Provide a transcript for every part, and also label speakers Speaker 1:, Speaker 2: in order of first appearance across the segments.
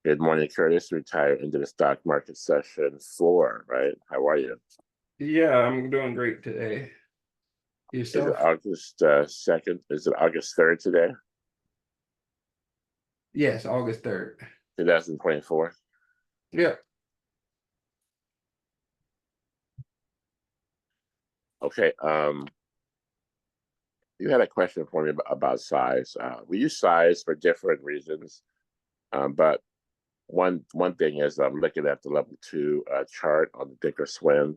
Speaker 1: Good morning, Curtis. Retired into the stock market session 4, right? How are you?
Speaker 2: Yeah, I'm doing great today.
Speaker 1: Is it
Speaker 2: Yourself?
Speaker 1: August 2nd? Is it August 3rd today?
Speaker 2: Yes, August 3rd.
Speaker 1: 2024?
Speaker 2: Yep.
Speaker 1: Okay. You had a question for me about size. We use size for different reasons. But one thing is I'm looking at the level 2 chart on the Thinkorswim,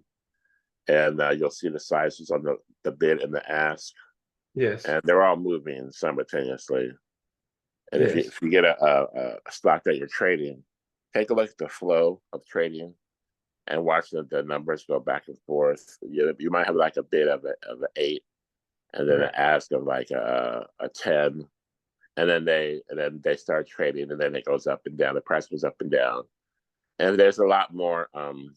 Speaker 1: and you'll see the sizes on the bid and the ask,
Speaker 2: Yes.
Speaker 1: and they're all moving simultaneously. And if you
Speaker 2: Yes.
Speaker 1: if you get a stock that you're trading, take a look at the flow of trading and watch the numbers go back and forth. You might have like a bid of an 8, and then an
Speaker 2: Right.
Speaker 1: ask of like a 10, and then they start trading, and then it goes up and down. The price goes up and down, and there's a lot more um,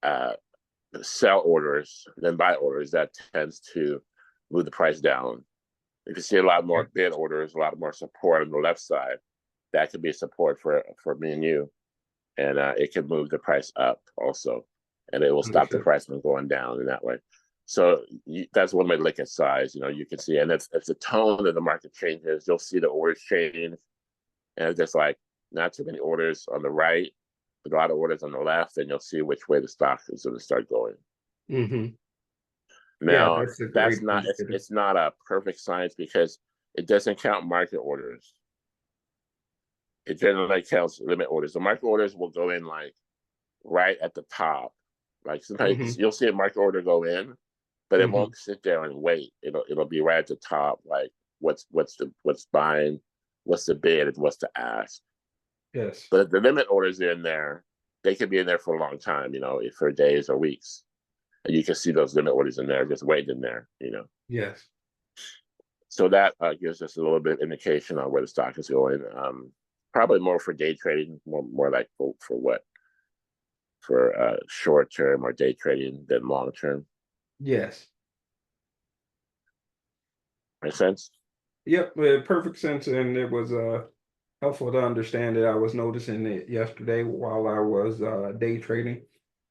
Speaker 1: uh, sell orders than buy orders. That tends to move the price down. If you see a lot more bid orders, a lot more support on the left side, that could be support for me and you, and it can move the price up also, and it will stop the
Speaker 2: Understood.
Speaker 1: price from going down in that way. So that's one way to look at size. You can see, and it's the tone of the market changes. You'll see the orders change, and it's just like not too many orders on the right, but a lot of orders on the left, and you'll see which way the stock is going to start going.
Speaker 2: Mm-hmm. Yeah,
Speaker 1: Now,
Speaker 2: that's a
Speaker 1: that's
Speaker 2: great
Speaker 1: not
Speaker 2: indicator.
Speaker 1: it's not a perfect science because it doesn't count market orders. It generally counts limit orders. The market orders will go in like right at the top. Like sometimes
Speaker 2: Mm-hmm.
Speaker 1: you'll see a market order go in, but it
Speaker 2: Mm-hmm.
Speaker 1: won't sit there and wait. It'll be right at the top. Like what's buying, what's the bid, and what's the ask.
Speaker 2: Yes.
Speaker 1: But the limit orders are in there. They could be in there for a long time. For days or weeks, and you can see those limit orders in there just waiting in there.
Speaker 2: Yes.
Speaker 1: So that gives us a little bit of indication on where the stock is going. Probably more for day trading, more like for what? For short term or day trading than long term.
Speaker 2: Yes.
Speaker 1: Make sense?
Speaker 2: Yep. Perfect sense, and it was helpful to understand it. I was noticing it yesterday while I was day trading,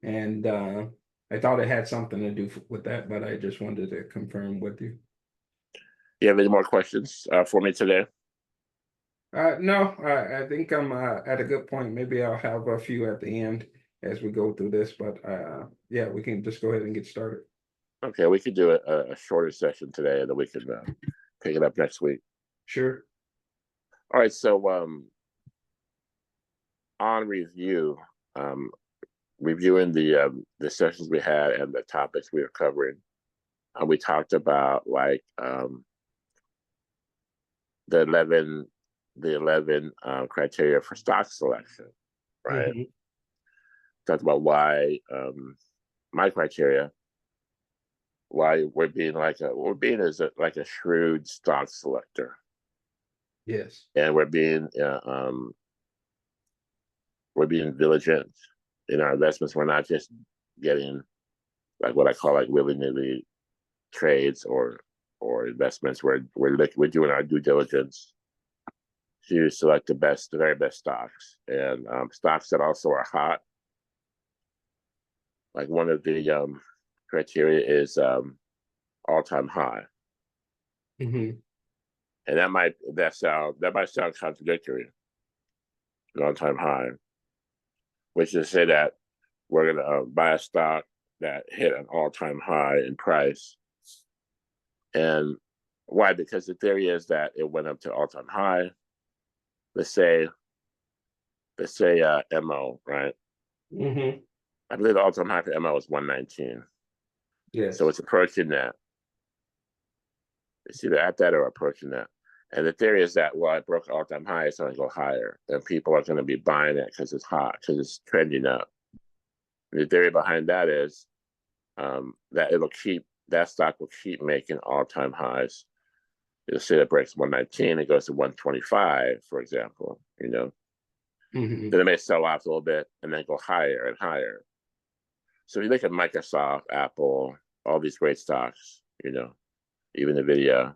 Speaker 2: and I thought it had something to do with that, but I just wanted to confirm with you.
Speaker 1: You have any more questions for me today?
Speaker 2: No, I think I'm at a good point. Maybe I'll have a few at the end as we go through this, but yeah, we can just go ahead and get started.
Speaker 1: Okay, we could do a shorter session today, and then we can pick it up next week.
Speaker 2: Sure.
Speaker 1: All right. So on review, um, reviewing the sessions we had and the topics we were covering, we talked about like the 11 criteria for stock selection, right?
Speaker 2: Hmm.
Speaker 1: Talked about why my criteria, why we're being like a shrewd stock selector,
Speaker 2: Yes.
Speaker 1: and we're being diligent in our investments. We're not just getting like what I call like willy nilly trades or investments. We're doing our due diligence to select the very best stocks, and stocks that also are hot. Like one of the criteria is all-time high,
Speaker 2: Hmm.
Speaker 1: and that might sound contradictory. An all-time high, which is to say that we're gonna buy a stock that hit an all-time high in price. And why? Because the theory is that it went up to all-time high. Let's say MO, right?
Speaker 2: Hmm.
Speaker 1: I believe the all-time high for MO was 119. So
Speaker 2: Yes.
Speaker 1: it's approaching that. It's either at that or approaching that. And the theory is that, well, it broke all-time high, it's going to go higher. And people are going to be buying it because it's hot, because it's trending up. And the theory behind that is that that stock will keep making all-time highs. You'll see it breaks 119, it goes to 125, for example.
Speaker 2: Hmm.
Speaker 1: Then it may sell off a little bit and then go higher and higher. So if you look at Microsoft, Apple, all these great stocks, even NVIDIA,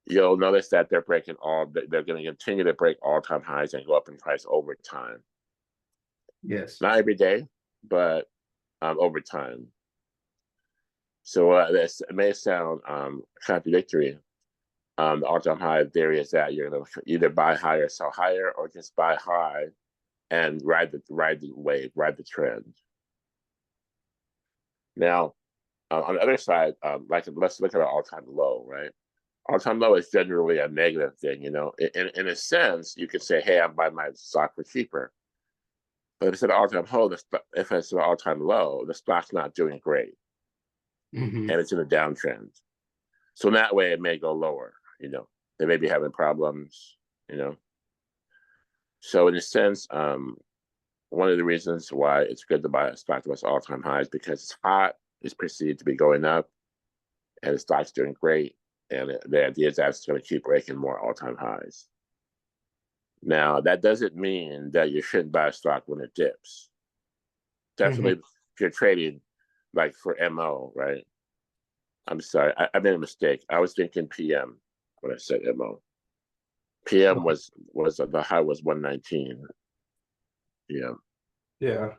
Speaker 1: you'll notice that they're going to continue to break all-time highs and go up in price over time.
Speaker 2: Yes.
Speaker 1: Not every day, but over time. So this may sound contradictory. The all-time high theory is that you're going to either buy higher, sell higher, or just buy high and ride the wave, ride the trend. Now, on the other side, let's look at an all-time low, right? All-time low is generally a negative thing, you know. In a sense, you could say, "Hey, I'm buying my stock for cheaper." But if it's an all-time low, if it's an all-time low, the stock's not doing great,
Speaker 2: Mm-hmm.
Speaker 1: and it's in a downtrend. So in that way, it may go lower. You know, they may be having problems. You know, so in a sense, one of the reasons why it's good to buy a stock that's all-time high is because it's hot, it's perceived to be going up, and the stock's doing great. And the idea is that it's going to keep breaking more all-time highs. Now, that doesn't mean that you shouldn't buy a stock when it dips. Definitely,
Speaker 2: Mm-hmm.
Speaker 1: if you're trading like for MO, right? I'm sorry, I made a mistake. I was thinking PM when I said MO. PM
Speaker 2: Okay.
Speaker 1: was the high was 119. Yeah,
Speaker 2: Yeah.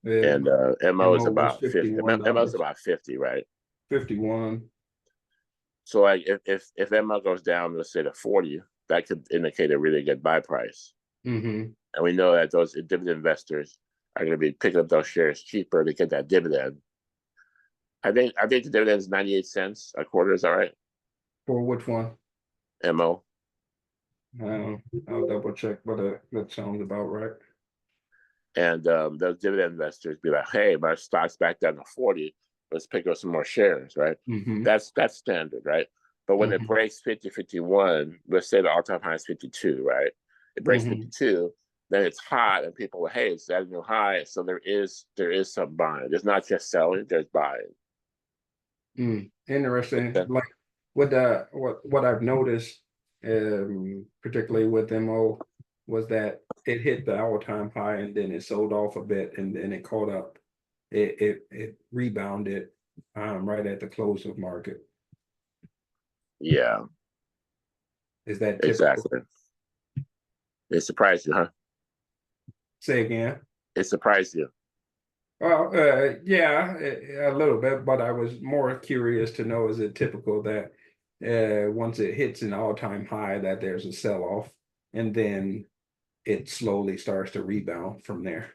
Speaker 1: and MO is
Speaker 2: MO was
Speaker 1: about 50. MO is
Speaker 2: $51.
Speaker 1: about 50, right?
Speaker 2: 51.
Speaker 1: So like if ML goes down, let's say to 40, that could indicate a really good buy price.
Speaker 2: Mm-hmm.
Speaker 1: And we know that those dividend investors are going to be picking up those shares cheaper to get that dividend. I think the dividend is 98 cents a quarter. Is that right?
Speaker 2: For which one?
Speaker 1: MO.
Speaker 2: I'll double check, but that sounds about right.
Speaker 1: And those dividend investors be like, "Hey, my stock's back down to 40. Let's pick up some more shares," right?
Speaker 2: Mm-hmm.
Speaker 1: That's standard, right? But when it
Speaker 2: Mm-hmm.
Speaker 1: breaks 50, 51, let's say the all-time high is 52, right? It breaks
Speaker 2: Mm-hmm.
Speaker 1: 52, then it's hot, and people are, "Hey, it's at a new high." So there is some buying. There's not just selling, there's buying.
Speaker 2: Interesting.
Speaker 1: Okay.
Speaker 2: Like what I've noticed, particularly with MO, was that it hit the all-time high and then it sold off a bit and then it caught up. It rebounded right at the close of market.
Speaker 1: Yeah,
Speaker 2: Is that typical?
Speaker 1: exactly. It surprised you, huh?
Speaker 2: Say again.
Speaker 1: It surprised you.
Speaker 2: Well, yeah, a little bit, but I was more curious to know, is it typical that once it hits an all-time high that there's a sell-off and then it slowly starts to rebound from there?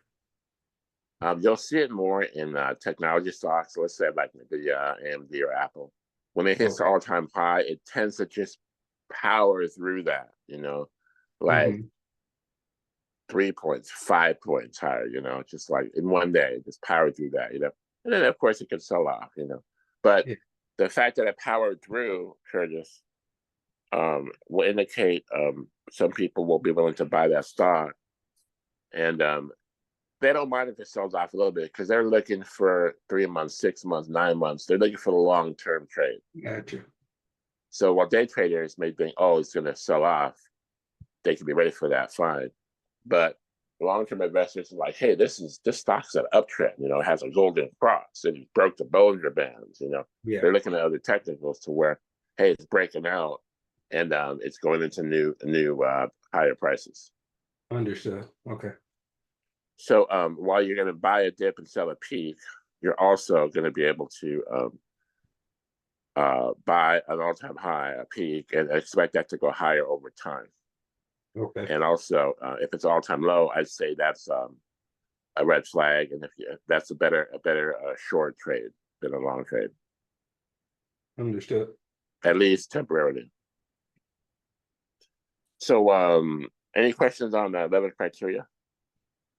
Speaker 1: You'll see it more in technology stocks. Let's say like the AMD or Apple. When it hits the
Speaker 2: Okay.
Speaker 1: all-time high, it tends to just power through that. Like
Speaker 2: Hmm.
Speaker 1: 3 points, 5 points higher. Just like in one day, just power through that. And then of course it can sell off. But
Speaker 2: Yeah,
Speaker 1: the fact that it powered through, Curtis, will indicate some people will be willing to buy that stock, and they don't mind if it sells off a little bit because they're looking for 3 months, 6 months, 9 months. They're looking for the long-term trade.
Speaker 2: gotcha.
Speaker 1: So while day traders may think, "Oh, it's going to sell off," they can be ready for that, fine. But long-term investors are like, "Hey, this stock's an uptrend. It has a golden cross. It broke the Bollinger Bands.
Speaker 2: Yeah,
Speaker 1: They're looking at other technicals to where, hey, it's breaking out, and it's going into new higher prices.
Speaker 2: understood. Okay.
Speaker 1: So while you're going to buy a dip and sell a peak, you're also going to be able to buy an all-time high, a peak, and expect that to go higher over time.
Speaker 2: Okay.
Speaker 1: And also, if it's all-time low, I'd say that's a red flag, and that's a better short trade than a long trade,
Speaker 2: Understood.
Speaker 1: at least temporarily. So, any questions on the 11 criteria?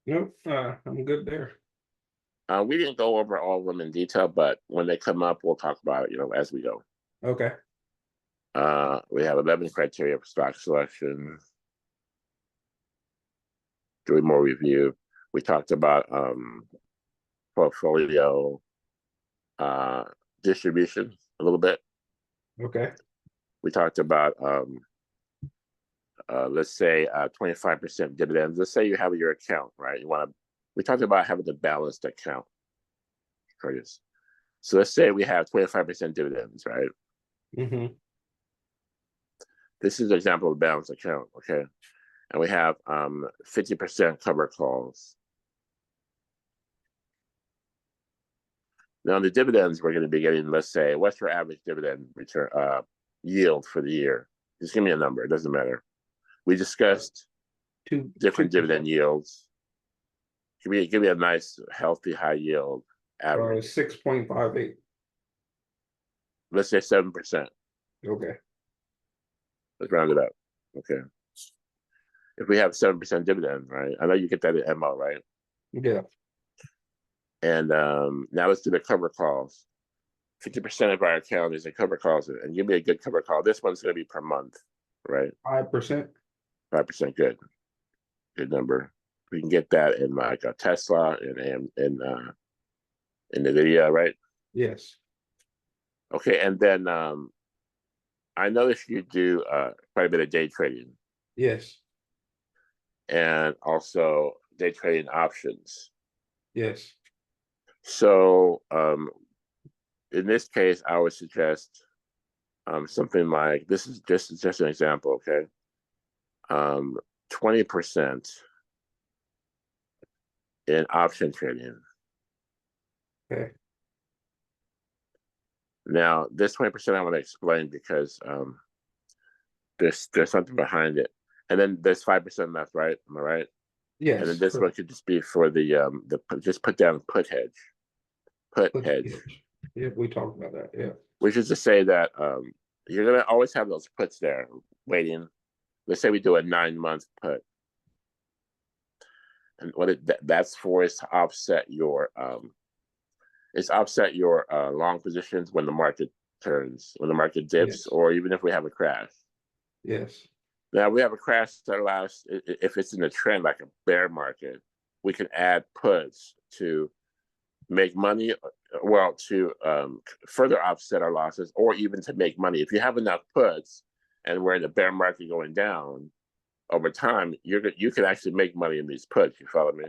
Speaker 2: Nope, I'm good there.
Speaker 1: We didn't go over all of them in detail, but when they come up, we'll talk about it, as we go.
Speaker 2: Okay.
Speaker 1: We have 11 criteria for stock selection. Doing more review. We talked about portfolio uh, distribution a little bit.
Speaker 2: Okay.
Speaker 1: We talked about let's say 25% dividends. Let's say you have your account, right? We talked about having a balanced account, Curtis. So let's say we have 25% dividends, right?
Speaker 2: Mm-hmm.
Speaker 1: This is an example of a balance account, okay? And we have 50% cover calls. Now, on the dividends, we're going to be getting, let's say, what's your average dividend return yield for the year? Just give me a number. It doesn't matter. We discussed different dividend yields. Give me a nice, healthy, high yield average.
Speaker 2: 6.58.
Speaker 1: Let's say 7%.
Speaker 2: Okay.
Speaker 1: Let's round it up. Okay. If we have 7% dividend, right? I know you get that at MO, right?
Speaker 2: Yeah.
Speaker 1: And now let's do the cover calls. 50% of our account is a cover calls, and give me a good cover call. This one's going to be per month, right?
Speaker 2: 5%.
Speaker 1: 5%, good number. We can get that in like a Tesla and in the video, right?
Speaker 2: Yes.
Speaker 1: Okay, and then I noticed you do quite a bit of day trading.
Speaker 2: Yes.
Speaker 1: And also day trading options.
Speaker 2: Yes.
Speaker 1: So in this case, I would suggest something like this is just an example, okay? 20% in option trading.
Speaker 2: Okay.
Speaker 1: Now, this 20% I want to explain because there's something behind it. And then there's 5% left, right? Am I right?
Speaker 2: Yes.
Speaker 1: And then this one could just be for the just put down put hedge. Put hedge.
Speaker 2: Yeah, we talked about that. Yeah.
Speaker 1: Which is to say that you're gonna always have those puts there waiting. Let's say we do a 9-month put, and that's for is to offset your long positions when the market turns, when the market dips, or even if we have a crash.
Speaker 2: Yes.
Speaker 1: Now we have a crash that allows, if it's in a trend like a bear market, we can add puts to make money, well, to further offset our losses, or even to make money. If you have enough puts and we're in a bear market going down, over time, you can actually make money in these puts. You follow me?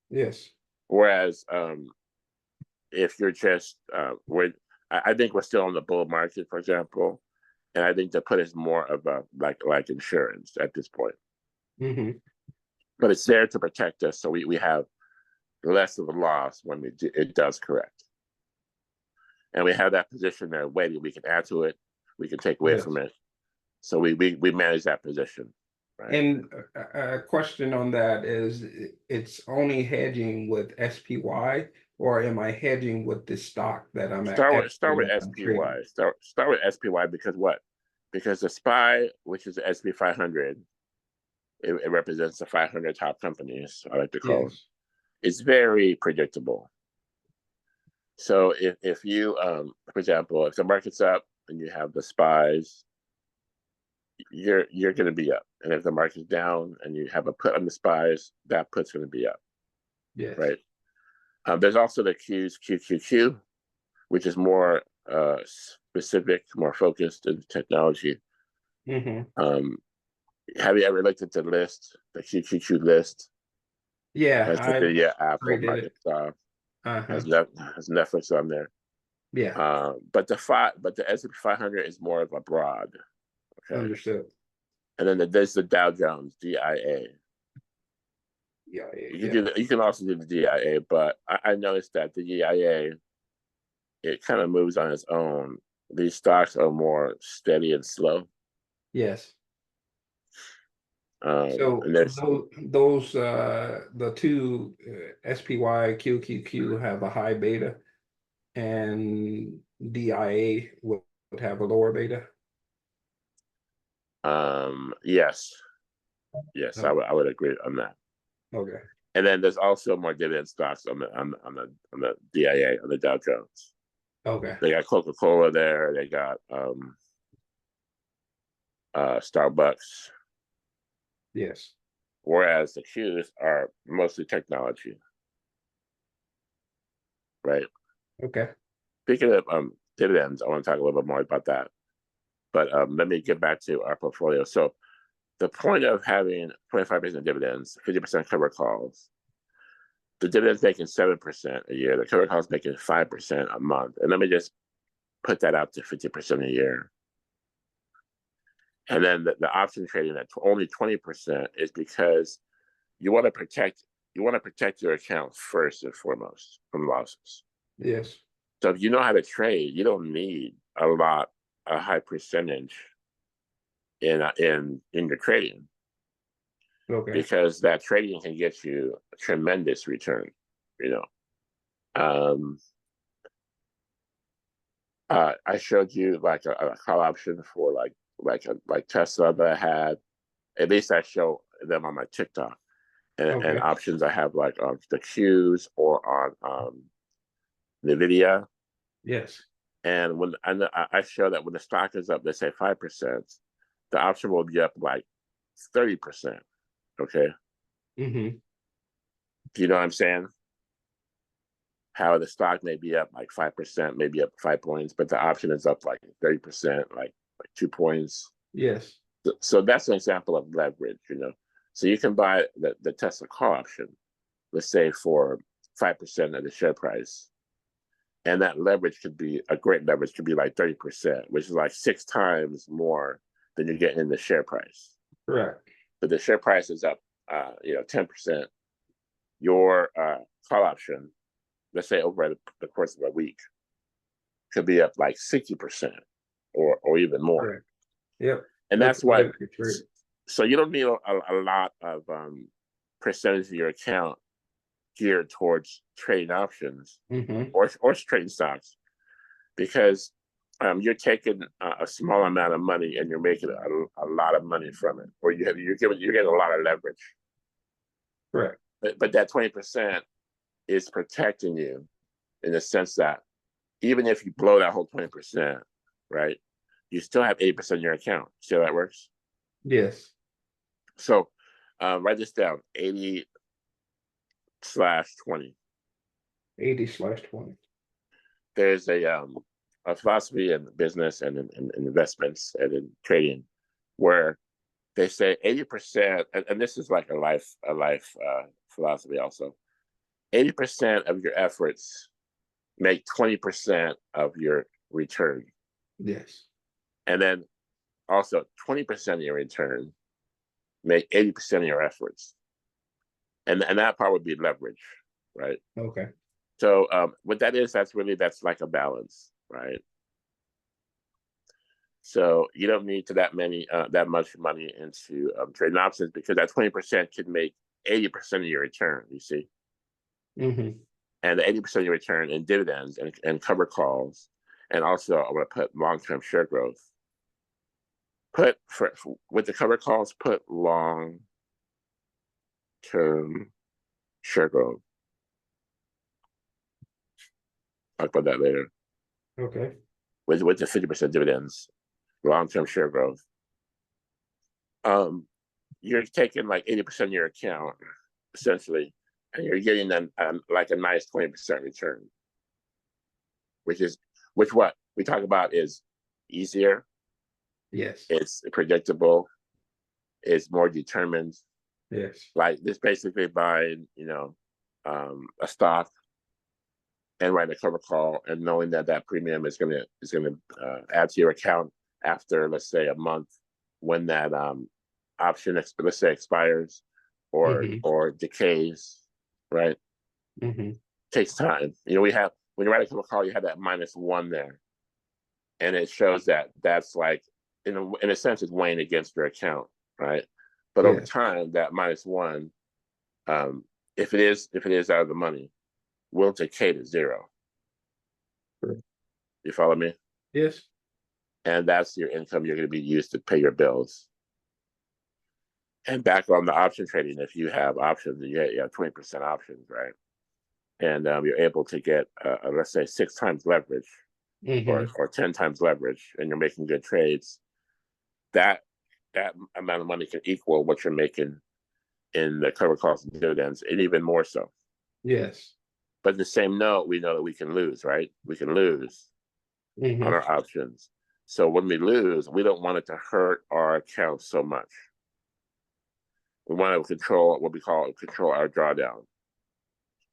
Speaker 2: Yes.
Speaker 1: Whereas if you're just, I think we're still in the bull market, for example, and I think the put is more of a like insurance at this point.
Speaker 2: Mm-hmm.
Speaker 1: But it's there to protect us, so we have less of a loss when it does correct. And we have that position there waiting. We can add to it, we can take away from it. So we manage that position. Right?
Speaker 2: And a question on that is, it's only hedging with SPY, or am I hedging with the stock that I'm
Speaker 1: start with SPY. Start with SPY because what? Because the SPY, which is the SP 500, it represents the 500 top companies, I like to call them. It's very predictable. So if you, for example, if the market's up and you have the SPYs, you're going to be up. And if the market's down and you have a put on the SPYs, that put's going to be up.
Speaker 2: Yes.
Speaker 1: Right. There's also the QQQ, which is more specific, more focused in technology.
Speaker 2: Mm-hmm.
Speaker 1: Have you ever looked at the list, the QQQ list?
Speaker 2: Yeah,
Speaker 1: Apple, Microsoft, has Netflix on there.
Speaker 2: Yeah.
Speaker 1: But the S&P 500 is more of a broad. Okay.
Speaker 2: Understood.
Speaker 1: And then there's the Dow Jones, DIA.
Speaker 2: Yeah.
Speaker 1: You can also do the DIA, but I noticed that the DIA, it kind of moves on its own. These stocks are more steady and slow.
Speaker 2: Yes. So
Speaker 1: and
Speaker 2: those the two SPY QQQ have a high beta, and DIA would have a lower beta.
Speaker 1: Yes,
Speaker 2: Okay.
Speaker 1: I would agree on that.
Speaker 2: Okay.
Speaker 1: And then there's also more dividend stocks on the DIA, on the Dow Jones.
Speaker 2: Okay.
Speaker 1: They got Coca-Cola there. They got Starbucks.
Speaker 2: Yes.
Speaker 1: Whereas the Qs are mostly technology. Right.
Speaker 2: Okay.
Speaker 1: Speaking of dividends, I want to talk a little bit more about that. But let me get back to our portfolio. So the point of having 25% dividends, 50% cover calls, the dividends making 7% a year, the cover calls making 5% a month. And let me just put that out to 50% a year. And then the option trading at only 20% is because you want to protect your account first and foremost from losses.
Speaker 2: Yes.
Speaker 1: So if you know how to trade, you don't need a high percentage in your trading,
Speaker 2: Okay.
Speaker 1: because that trading can get you a tremendous return. You know, um, I showed you like a call option for like Tesla that I had. At least I show them on my TikTok, and
Speaker 2: Okay.
Speaker 1: options I have like on the Qs or on Nvidia.
Speaker 2: Yes.
Speaker 1: And when I show that when the stock is up, let's say 5%, the option will be up like 30%. Okay,
Speaker 2: Mm-hmm.
Speaker 1: do you know what I'm saying? How the stock may be up like 5%, maybe up 5 points, but the option is up like 30%, like 2 points.
Speaker 2: Yes.
Speaker 1: So that's an example of leverage, So you can buy the Tesla call option, let's say for 5% of the share price. And that leverage could be a great leverage, could be like 30%, which is like 6 times more than you're getting in the share price.
Speaker 2: Correct.
Speaker 1: But the share price is up, 10%. Your call option, let's say over the course of a week, could be up like 60% or even more.
Speaker 2: Correct. Yep.
Speaker 1: And
Speaker 2: That's
Speaker 1: that's why,
Speaker 2: a good trade.
Speaker 1: so you don't need a lot of percentage of your account geared towards trading options
Speaker 2: Mm-hmm.
Speaker 1: or trading stocks, because you're taking a small amount of money and you're making a lot of money from it, or you're getting a lot of leverage.
Speaker 2: Correct.
Speaker 1: But that 20% is protecting you in the sense that even if you blow that whole 20%, right, you still have 8% in your account. See how that works?
Speaker 2: Yes.
Speaker 1: So write this down: 80/20.
Speaker 2: 80/20.
Speaker 1: There's a philosophy in business and in investments and in trading where they say 80%, and this is like a life philosophy also. 80% of your efforts make 20% of your return,
Speaker 2: Yes.
Speaker 1: and then also 20% of your return make 80% of your efforts, and that part would be leverage, right?
Speaker 2: Okay.
Speaker 1: So what that is, that's like a balance, right? So you don't need that much money into trading options, because that 20% could make 80% of your return. You see,
Speaker 2: Mm-hmm.
Speaker 1: and the 80% of your return in dividends and cover calls, and also I'm going to put long-term share growth. Put with the cover calls, put long-term share growth. Talk about that later.
Speaker 2: Okay.
Speaker 1: With the 50% dividends, long-term share growth. You're taking like 80% of your account essentially, and you're getting like a nice 20% return, which what we talk about is easier,
Speaker 2: Yes.
Speaker 1: it's predictable, it's more determined.
Speaker 2: Yes.
Speaker 1: Like this, basically buying, a stock and writing a cover call and knowing that that premium is gonna add to your account after, let's say, a month, when that option, let's say, expires
Speaker 2: Mm-hmm.
Speaker 1: or decays, right?
Speaker 2: Mm-hmm.
Speaker 1: Takes time. We have, when you write a cover call, you have that -1 there, and it shows that that's like, in a sense, it's weighing against your account, right? But over
Speaker 2: Yes.
Speaker 1: time, that -1, if it is out of the money, will decay to zero.
Speaker 2: Correct.
Speaker 1: You follow me?
Speaker 2: Yes.
Speaker 1: And that's your income you're going to be used to pay your bills. And back on the option trading, if you have options, you have 20% options, right? And you're able to get, let's say, 6 times leverage,
Speaker 2: Mm-hmm.
Speaker 1: or 10 times leverage, and you're making good trades. That amount of money can equal what you're making in the cover calls and dividends, and even more so.
Speaker 2: Yes.
Speaker 1: But the same note, we know that we can lose, right? We can lose on
Speaker 2: Mm-hmm.
Speaker 1: our options. So when we lose, we don't want it to hurt our account so much. We want to control what we call control our drawdown.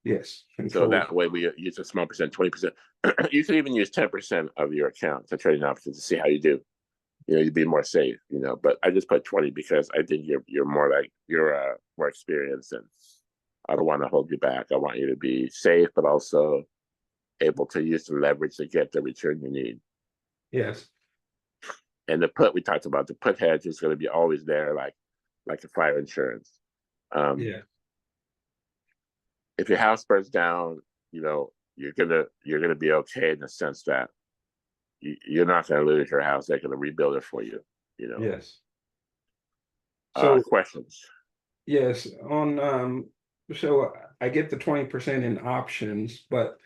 Speaker 2: Yes.
Speaker 1: So
Speaker 2: Control.
Speaker 1: that way we use a small percent, 20%. You can even use 10% of your account to trade an option to see how you do. you'd be more safe, But I just put 20 because I think you're more like you're more experienced, and I don't want to hold you back. I want you to be safe, but also able to use the leverage to get the return you need.
Speaker 2: Yes.
Speaker 1: And the put we talked about, the put hedge is going to be always there, like a fire insurance. Um,
Speaker 2: Yeah.
Speaker 1: if your house burns down, you're gonna be okay in the sense that you're not going to lose your house. They're going to rebuild it for you. You know.
Speaker 2: Yes. So
Speaker 1: Questions.
Speaker 2: yes, on so I get the 20% in options, but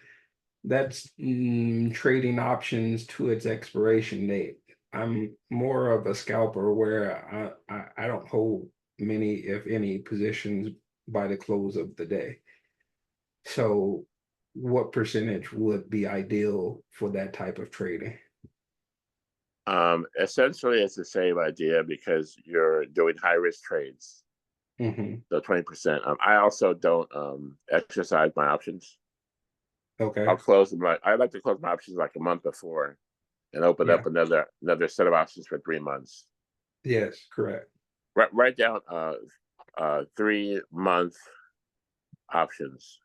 Speaker 2: that's trading options to its expiration date. I'm more of a scalper where I don't hold many, if any, positions by the close of the day. So what percentage would be ideal for that type of trading?
Speaker 1: Essentially, it's the same idea because you're doing high risk trades.
Speaker 2: Hmm.
Speaker 1: So 20%. I also don't exercise my options.
Speaker 2: Okay.
Speaker 1: I like to close my options like a month before and open
Speaker 2: Yeah.
Speaker 1: up another set of options for 3 months.
Speaker 2: Yes, correct.
Speaker 1: Write down 3 month options.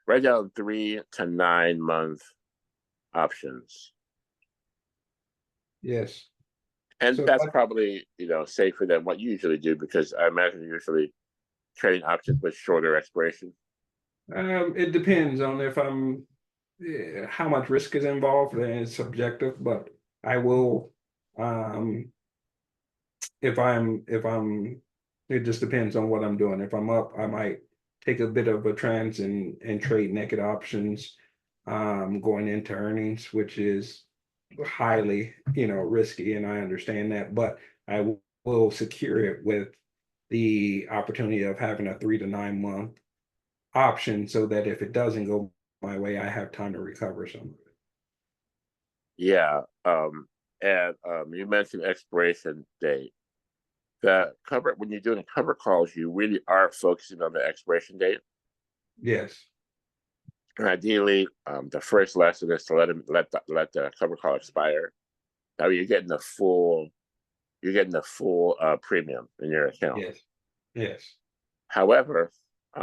Speaker 1: Write down 3 to 9 month options.
Speaker 2: Yes.
Speaker 1: And
Speaker 2: So
Speaker 1: that's probably, safer than what you usually do because I imagine you're usually trading options with shorter expiration.
Speaker 2: it depends on if I'm how much risk is involved, and it's subjective, but I will um if I'm it just depends on what I'm doing. If I'm up, I might take a bit of a trance and trade naked options going into earnings, which is highly, risky, and I understand that, but will secure it with the opportunity of having a 3 to 9 month option so that if it doesn't go my way, I have time to recover some of it.
Speaker 1: Yeah. And you mentioned expiration date. The cover when you're doing cover calls, you really are focusing on the expiration
Speaker 2: Yes.
Speaker 1: date. Ideally, the first lesson is to let the cover call expire. Now you're getting the full premium in your account.
Speaker 2: Yes. Yes.
Speaker 1: However,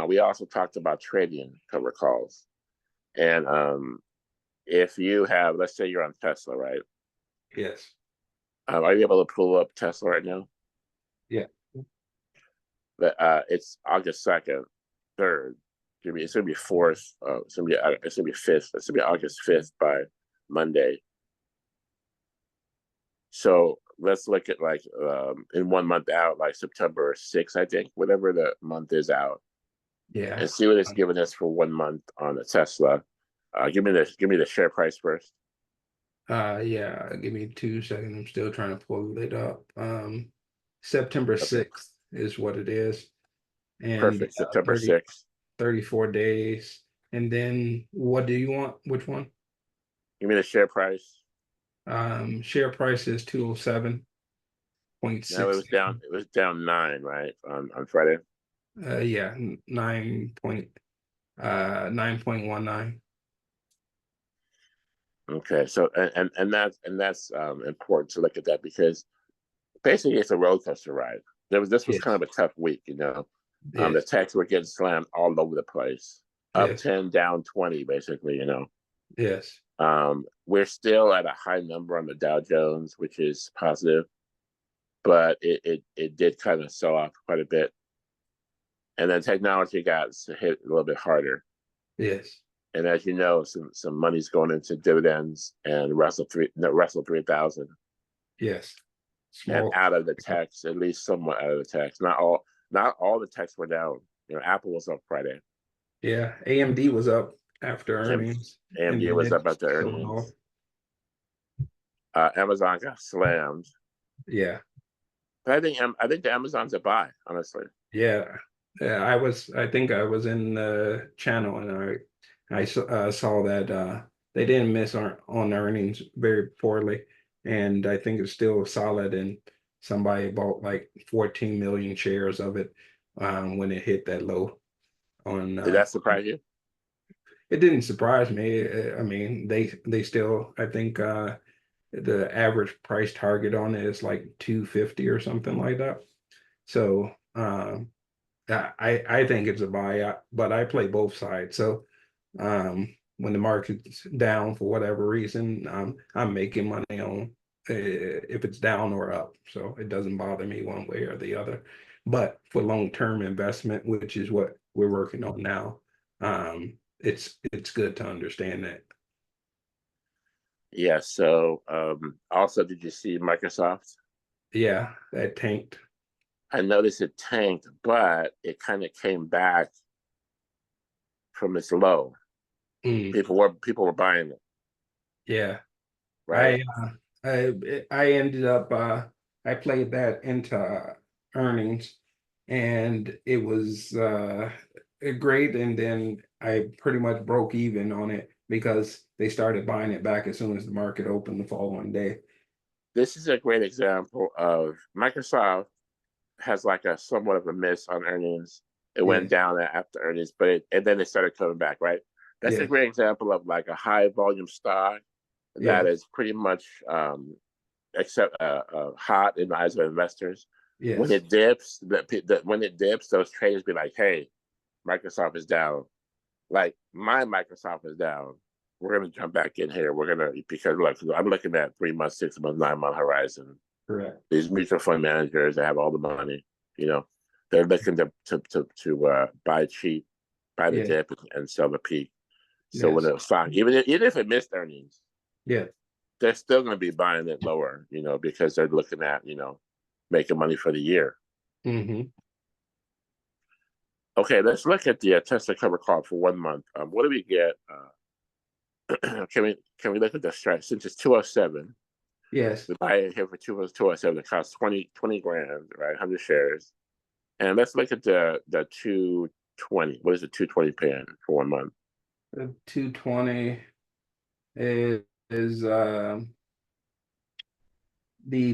Speaker 1: we also talked about trading cover calls, and if you have, let's say you're on Tesla, right?
Speaker 2: Yes.
Speaker 1: Are you able to pull up Tesla right now?
Speaker 2: Yeah.
Speaker 1: But it's August 2nd, 3rd. It's gonna be fourth. It's gonna be fifth. It's gonna be August 5th by Monday. So let's look at like in 1 month out, like September 6th, I think, whatever the month is out,
Speaker 2: Yeah.
Speaker 1: and see what it's giving us for 1 month on the Tesla. Give me the share price first.
Speaker 2: Yeah, give me 2 seconds. I'm still trying to pull it up. September
Speaker 1: Okay,
Speaker 2: 6th is what it is. And
Speaker 1: perfect. September
Speaker 2: 30
Speaker 1: 6th.
Speaker 2: 34 days. And then what do you want? Which one?
Speaker 1: Give me the share price.
Speaker 2: Share price is 207.6.
Speaker 1: Now it was down. It was down 9, right, on Friday.
Speaker 2: Yeah, 9.19.
Speaker 1: Okay, so and that's important to look at that because basically it's a roller coaster ride. This was kind
Speaker 2: Yes.
Speaker 1: of a tough week. The
Speaker 2: Yes.
Speaker 1: techs were getting slammed all over the place, up
Speaker 2: Yes.
Speaker 1: 10, down 20, basically.
Speaker 2: Yes.
Speaker 1: We're still at a high number on the Dow Jones, which is positive, but it did kind of sell off quite a bit, and then technology got hit a little bit harder.
Speaker 2: Yes.
Speaker 1: And as you know, some money's going into dividends and Russell 3000
Speaker 2: Yes. Small.
Speaker 1: and out of the techs, at least somewhat out of the techs. Not all the techs were down. Apple was up Friday.
Speaker 2: Yeah. AMD was up after
Speaker 1: And
Speaker 2: earnings, and
Speaker 1: AMD
Speaker 2: then
Speaker 1: was
Speaker 2: it
Speaker 1: up at the
Speaker 2: sold off.
Speaker 1: earnings. Amazon got slammed,
Speaker 2: Yeah.
Speaker 1: but I think the Amazon's a buy, honestly.
Speaker 2: Yeah. Yeah. I think I was in the channel, and saw that they didn't miss on earnings very poorly, and I think it's still solid. And somebody bought like 14 million shares of it when it hit that low on.
Speaker 1: Did that surprise you?
Speaker 2: It didn't surprise me. I mean, they still, I think. the average price target on it is like 250 or something like that. So I think it's a buy, but I play both sides. So when the market's down for whatever reason, I'm making money on if it's down or up. So it doesn't bother me one way or the other. But for long-term investment, which is what we're working on now, it's good to understand that.
Speaker 1: Yeah. So also, did you see Microsoft?
Speaker 2: Yeah, that tanked.
Speaker 1: I noticed it tanked, but it kind of came back from its low.
Speaker 2: Mm,
Speaker 1: People were buying it,
Speaker 2: yeah,
Speaker 1: right?
Speaker 2: I I ended up I played that into earnings, and it was great, and then I pretty much broke even on it because they started buying it back as soon as the market opened the following day.
Speaker 1: This is a great example of Microsoft has like a somewhat of a miss on earnings. It went
Speaker 2: Yes,
Speaker 1: down after earnings, and then it started coming back, right? That's a
Speaker 2: yes,
Speaker 1: great example of like a high volume stock that
Speaker 2: yes,
Speaker 1: is pretty much except hot in the eyes of investors. When
Speaker 2: yes.
Speaker 1: it dips, when it dips, those traders be like, "Hey, Microsoft is down. Like my Microsoft is down. We're gonna jump back in here. We're gonna because look, I'm looking at 3 months, 6 months, 9 month horizon.
Speaker 2: Correct.
Speaker 1: These mutual fund managers that have all the money, you know, they're looking to buy cheap, buy the
Speaker 2: Yes,
Speaker 1: dip, and sell the peak. So when
Speaker 2: yes,
Speaker 1: the stock, even if it missed earnings,
Speaker 2: yes.
Speaker 1: they're still going to be buying it lower, because they're looking at making money for the year.
Speaker 2: Hmm.
Speaker 1: Okay, let's look at the Tesla cover call for 1 month. What do we get? Can we look at the strike since it's 207?
Speaker 2: Yes.
Speaker 1: We buy it here for 207. It costs 20 grand, right? 100 shares. And let's look at the 220. What is the 220 paying for 1 month?
Speaker 2: 220 is the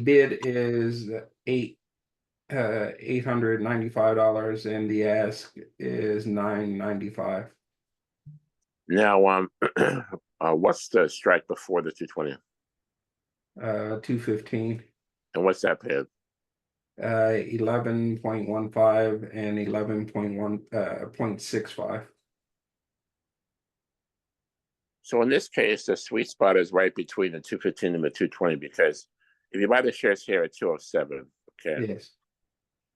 Speaker 2: bid is $895 and the ask is 995.
Speaker 1: Now, what's the strike before the 220?
Speaker 2: 215,
Speaker 1: And what's that paying?
Speaker 2: 11.15 and 11.1 0.65.
Speaker 1: So in this case, the sweet spot is right between the 215 and the 220 because if you buy the shares here at 207, okay,
Speaker 2: Yes.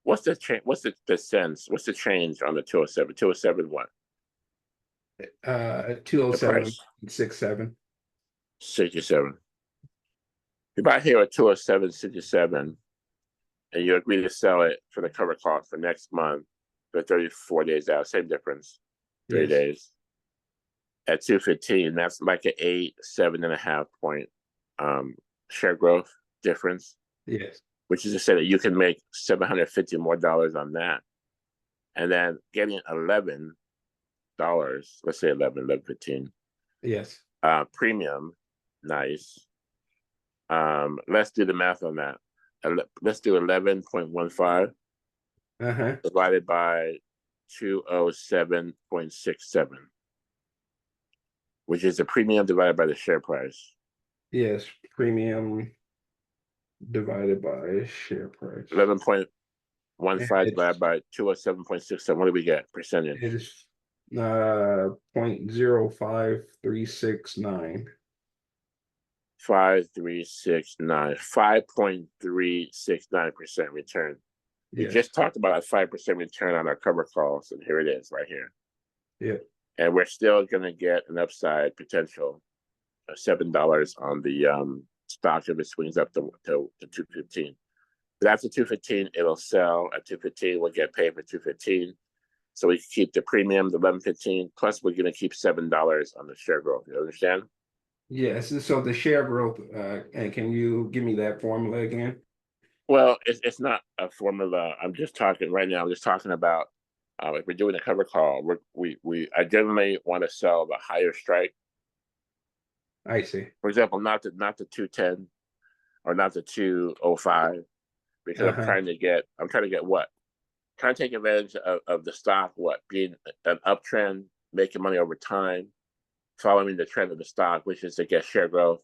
Speaker 1: what's the change? What's the sense? What's the change on the 207? 207 what? The price
Speaker 2: 207.67.
Speaker 1: 67. You buy here at 207, 67, and you agree to sell it for the cover cost for next month for 34 days out. Same difference, 3
Speaker 2: Yes.
Speaker 1: days. At 215, that's like an 7.5 point share growth difference,
Speaker 2: Yes.
Speaker 1: which is to say that you can make $750 more on that. And then getting $11, let's say 11, 15
Speaker 2: Yes.
Speaker 1: premium, nice. Let's do the math on that. Let's do 11.15
Speaker 2: Uh-huh.
Speaker 1: divided by 207.67, which is the premium divided by the share price.
Speaker 2: Yes. Premium divided by share price.
Speaker 1: 11.15 divided
Speaker 2: It's
Speaker 1: by 207.67. What do we get? Percentage.
Speaker 2: it is 0.05369.
Speaker 1: 5.369. 5.369% return. We
Speaker 2: Yes.
Speaker 1: just talked about a 5% return on our cover calls, and here it is right here.
Speaker 2: Yeah.
Speaker 1: And we're still going to get an upside potential of $7 on the stock if it swings up to 215. But after 215, it'll sell at 215. We'll get paid for 215. So we can keep the premium, the 11.15, plus we're going to keep $7 on the share growth. You understand?
Speaker 2: Yes. So the share growth, and can you give me that formula again?
Speaker 1: Well, it's not a formula. I'm just talking right now. I'm just talking about if we're doing a cover call, I generally want to sell the higher strike.
Speaker 2: I see.
Speaker 1: For example, not the 210 or not the 205 because
Speaker 2: Uh-huh.
Speaker 1: I'm trying to get what? Trying to take advantage of the stock, what being an uptrend, making money over time, following the trend of the stock, which is to get share growth.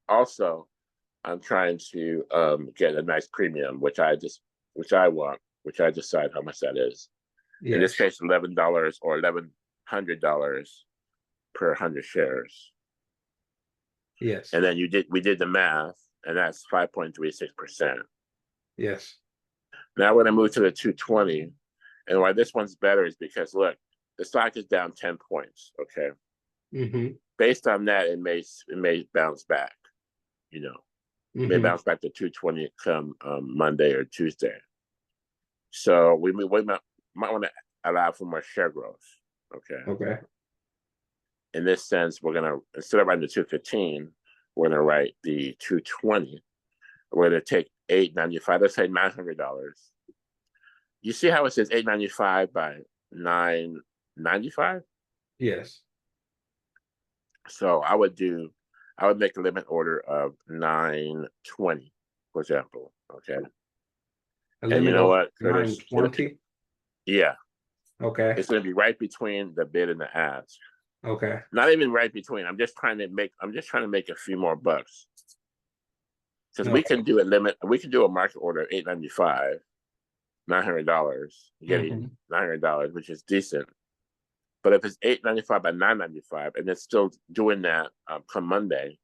Speaker 1: Also, I'm trying to get a nice premium, which I want, which I decide how much that is. In this
Speaker 2: Yes.
Speaker 1: case, $11 or $1,100 per 100 shares.
Speaker 2: Yes.
Speaker 1: And then we did the math, and that's 5.36%.
Speaker 2: Yes.
Speaker 1: Now we're gonna move to the 220. And why this one's better is because look, the stock is down 10 points. Okay.
Speaker 2: Mm-hmm.
Speaker 1: Based on that, it may bounce back, you know. It may
Speaker 2: Mm-hmm.
Speaker 1: bounce back to 220 come Monday or Tuesday. So we might want to allow for more share growth. Okay.
Speaker 2: Okay.
Speaker 1: In this sense, we're gonna, instead of writing the 215, we're gonna write the 220. We're gonna take 895. Let's say $900. You see how it says 895 by 995?
Speaker 2: Yes.
Speaker 1: So I would make a limit order of 920, for example. Okay.
Speaker 2: A
Speaker 1: And you
Speaker 2: limit
Speaker 1: know
Speaker 2: of
Speaker 1: what, Curtis?
Speaker 2: 920.
Speaker 1: Yeah,
Speaker 2: Okay.
Speaker 1: it's gonna be right between the bid and the ask.
Speaker 2: Okay.
Speaker 1: Not even right between. I'm just trying to make a few more bucks. Because we
Speaker 2: Okay.
Speaker 1: can do a limit, we can do a market order of 895, $900, getting
Speaker 2: Mm-hmm.
Speaker 1: $900, which is decent. But if it's 895 by 995, and it's still doing that come Monday,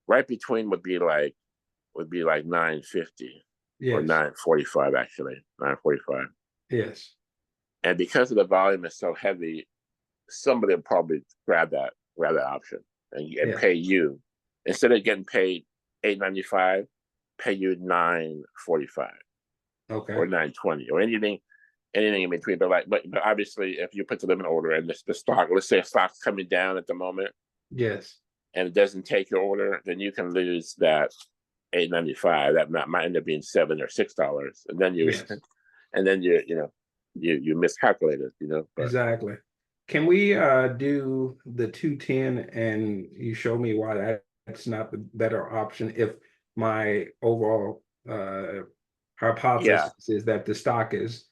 Speaker 1: right between would be like 950 or
Speaker 2: Yes.
Speaker 1: 945 actually, 945.
Speaker 2: Yes.
Speaker 1: And because of the volume is so heavy, somebody will probably grab that option and
Speaker 2: Yes.
Speaker 1: pay you instead of getting paid 895, pay you 945 or
Speaker 2: Okay.
Speaker 1: 920 or anything in between. But obviously, if you put the limit order and the stock, let's say a stock's coming down at the moment
Speaker 2: Yes.
Speaker 1: and it doesn't take your order, then you can lose that 895. That might end up being $7 or $6, and then
Speaker 2: Yes.
Speaker 1: you miscalculated. But
Speaker 2: Exactly. Can we do the 210 and you show me why that's not the better option if my overall
Speaker 1: yeah,
Speaker 2: hypothesis is that the stock is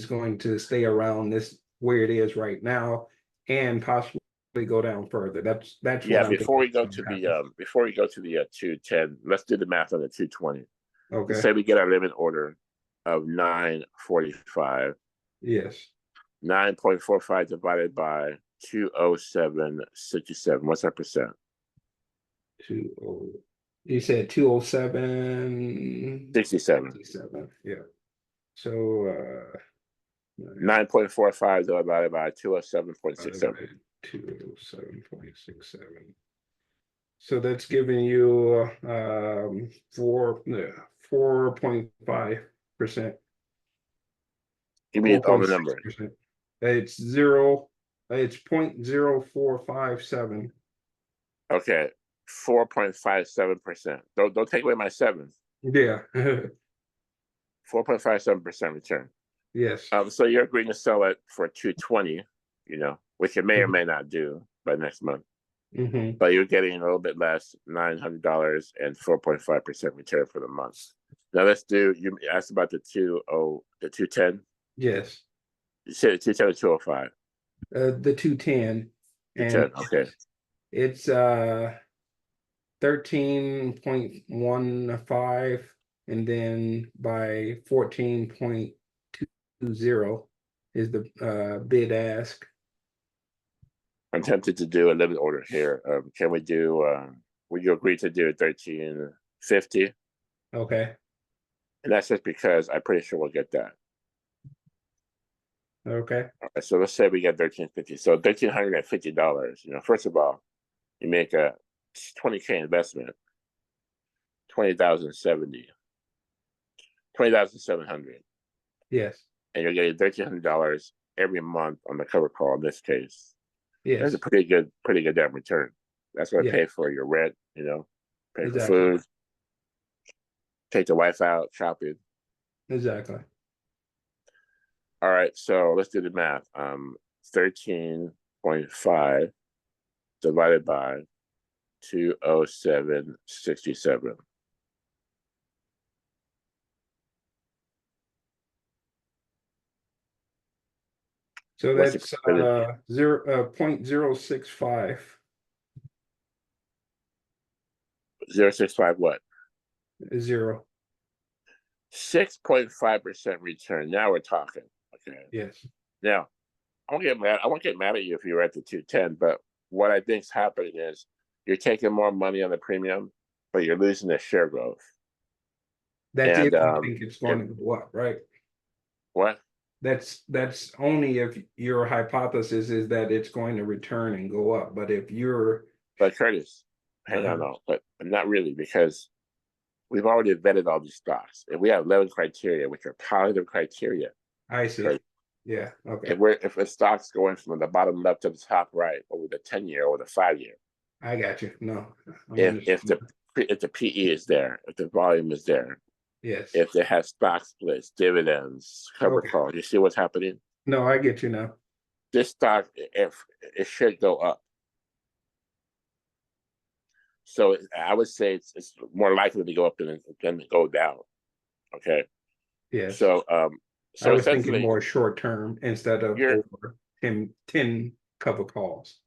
Speaker 2: going to stay around this where it is right now and possibly go down further. That's what
Speaker 1: yeah.
Speaker 2: I'm thinking is going to happen.
Speaker 1: Before we go to the 210, let's do the math on the 220. Let's
Speaker 2: Okay.
Speaker 1: say we get our limit order of 945.
Speaker 2: Yes.
Speaker 1: 9.45 divided by 207.67. What's that percent?
Speaker 2: 20. You said 207.
Speaker 1: 67.
Speaker 2: 67. Yeah. So
Speaker 1: 9.45 divided by 207.67.
Speaker 2: 207.67. So that's giving you 4.5%,
Speaker 1: Give me all the numbers.
Speaker 2: 4.6%. It's zero, it's 0.0457.
Speaker 1: Okay. 4.57%. Don't take away my seven.
Speaker 2: Yeah.
Speaker 1: 4.57% return.
Speaker 2: Yes.
Speaker 1: So you're agreeing to sell it for 220, which you may or may not do by next month.
Speaker 2: Mm-hmm.
Speaker 1: But you're getting a little bit less, $900 and 4.5% return for the month. Now you asked about the 210.
Speaker 2: Yes.
Speaker 1: You said 210 or 205.
Speaker 2: The 210 and
Speaker 1: 210, okay.
Speaker 2: it's 13.15 and then by 14.20 is the bid ask.
Speaker 1: I'm tempted to do a limit order here. Can we do, would you agree to do 1350?
Speaker 2: Okay.
Speaker 1: And that's just because I'm pretty sure we'll get that.
Speaker 2: Okay.
Speaker 1: So let's say we get 1350. So $1,350. First of all, you make a 20K investment, 20,070, 20,700,
Speaker 2: Yes.
Speaker 1: and you're getting $1,300 every month on the cover call. In this case, that's a
Speaker 2: Yes.
Speaker 1: pretty good damn return. That's what I
Speaker 2: Yeah.
Speaker 1: pay for your rent. Pay for
Speaker 2: Exactly.
Speaker 1: food, take the wife out shopping.
Speaker 2: Exactly.
Speaker 1: All right, so let's do the math. 13.5 divided by 207.67.
Speaker 2: So
Speaker 1: What's the
Speaker 2: that's
Speaker 1: percentage?
Speaker 2: 0.065.
Speaker 1: 0.65 what?
Speaker 2: 0.
Speaker 1: 6.5% return. Now we're talking. Okay.
Speaker 2: Yes.
Speaker 1: Now I won't get mad. I won't get mad at you if you were at the 210. But what I think is happening is you're taking more money on the premium, but you're losing the share growth.
Speaker 2: That's
Speaker 1: And
Speaker 2: if you think it's
Speaker 1: if,
Speaker 2: going to go up, right?
Speaker 1: what?
Speaker 2: That's only if your hypothesis is that it's going to return and go up. But if you're
Speaker 1: But Curtis, hang on,
Speaker 2: uh
Speaker 1: no, but not really, because we've already vetted all these stocks, and we have 11 criteria, which are positive criteria.
Speaker 2: I see.
Speaker 1: Curtis.
Speaker 2: Yeah. Okay.
Speaker 1: If a stock's going from the bottom left to the top right over the 10-year or the 5-year,
Speaker 2: I got you. No, I'm
Speaker 1: if
Speaker 2: understanding.
Speaker 1: the PE is there, if the volume is there,
Speaker 2: Yes.
Speaker 1: if it has stock splits, dividends, cover
Speaker 2: Okay.
Speaker 1: calls, you see what's happening.
Speaker 2: No, I get you now.
Speaker 1: This stock, if it should go up, so I would say it's more likely to go up than to go down. Okay,
Speaker 2: Yes.
Speaker 1: so
Speaker 2: I
Speaker 1: so
Speaker 2: was thinking
Speaker 1: essentially,
Speaker 2: more short term instead of
Speaker 1: you're
Speaker 2: over 10 cover calls.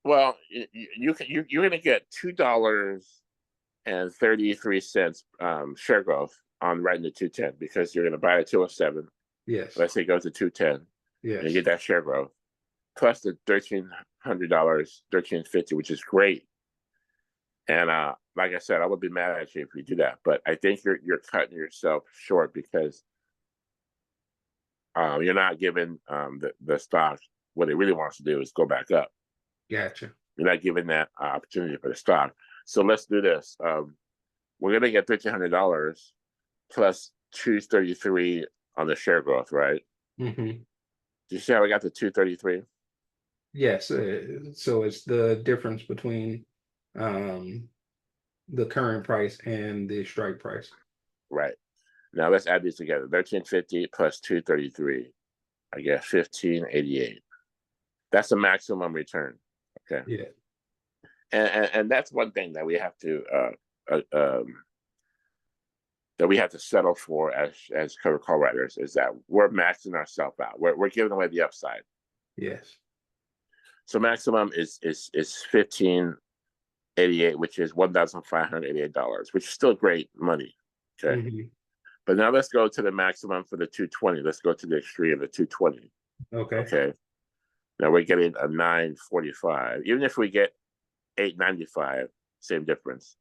Speaker 1: well, you're going to get $2.33 share growth on right in the 210 because you're going to buy a 207.
Speaker 2: Yes.
Speaker 1: Let's say it goes to 210, and you
Speaker 2: Yes.
Speaker 1: get that share growth plus the $1,300, 1350, which is great. And like I said, I would be mad at you if you do that, but I think you're cutting yourself short because you're not giving the stock what it really wants to do is go back up.
Speaker 2: Gotcha.
Speaker 1: You're not giving that opportunity for the stock. So let's do this. We're gonna get $1,300 plus 233 on the share growth, right?
Speaker 2: Hmm.
Speaker 1: Do you see how we got the 233?
Speaker 2: Yes. So it's the difference between um the current price and the strike price.
Speaker 1: Right. Now let's add these together. 1350 plus 233. I get 1588. That's the maximum return. Okay.
Speaker 2: Yeah.
Speaker 1: And that's one thing that we have to settle for as cover call writers is that we're maxing ourselves out. We're giving away the upside.
Speaker 2: Yes.
Speaker 1: So maximum is 1588, which is $1,588, which is still great money. Okay.
Speaker 2: Hmm.
Speaker 1: But now let's go to the maximum for the 220. Let's go to the extreme of the 220.
Speaker 2: Okay.
Speaker 1: Okay. Now we're getting a 945. Even if we get 895, same difference.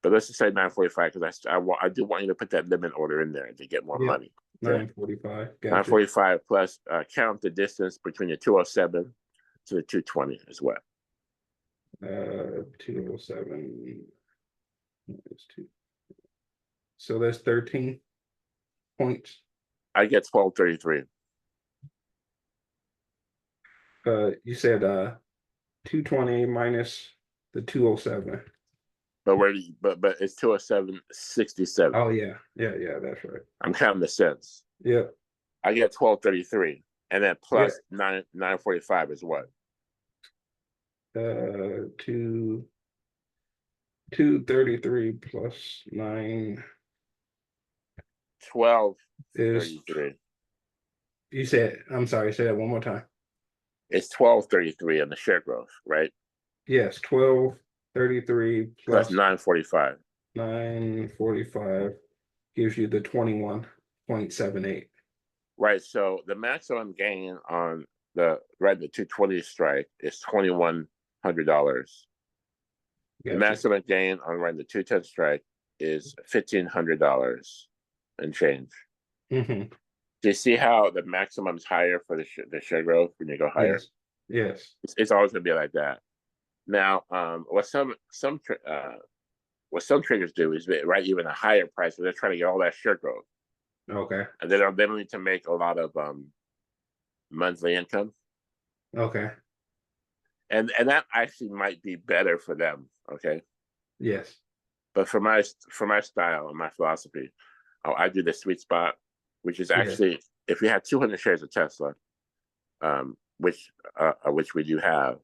Speaker 1: But let's just say 945 because I do want you to put that limit order in there to get more
Speaker 2: Yep.
Speaker 1: money. Okay.
Speaker 2: 945. Gotcha.
Speaker 1: 945 plus count the distance between the 207 to the 220 as well.
Speaker 2: 207 minus 2. So that's 13 points.
Speaker 1: I get 1233.
Speaker 2: You said 220 minus the 207.
Speaker 1: But it's 207.67.
Speaker 2: Oh yeah. Yeah, yeah, that's right.
Speaker 1: I'm counting the cents.
Speaker 2: Yep.
Speaker 1: I get 1233. And then
Speaker 2: Yeah.
Speaker 1: plus 945 is what?
Speaker 2: 233 plus 9 is
Speaker 1: 1233.
Speaker 2: you said I'm sorry, say that one more time.
Speaker 1: It's 1233 on the share growth, right?
Speaker 2: Yes, 1233
Speaker 1: Plus
Speaker 2: plus
Speaker 1: 945.
Speaker 2: 945 gives you the 21.78.
Speaker 1: Right. So the maximum gain on the 220 strike is $2,100. The
Speaker 2: Gotcha.
Speaker 1: maximum gain on the 210 strike is $1,500 and change.
Speaker 2: Hmm.
Speaker 1: Do you see how the maximum is higher for the share growth when you go higher?
Speaker 2: Yes. Yes.
Speaker 1: It's always going to be like that. Now, what some traders do is write even a higher price, but they're trying to get all that share growth,
Speaker 2: Okay.
Speaker 1: and they don't need to make a lot of monthly income,
Speaker 2: Okay.
Speaker 1: and that actually might be better for them. Okay,
Speaker 2: Yes.
Speaker 1: but for my style and my philosophy, I do the sweet spot, which is
Speaker 2: Yes.
Speaker 1: actually if you have 200 shares of Tesla, which we do have,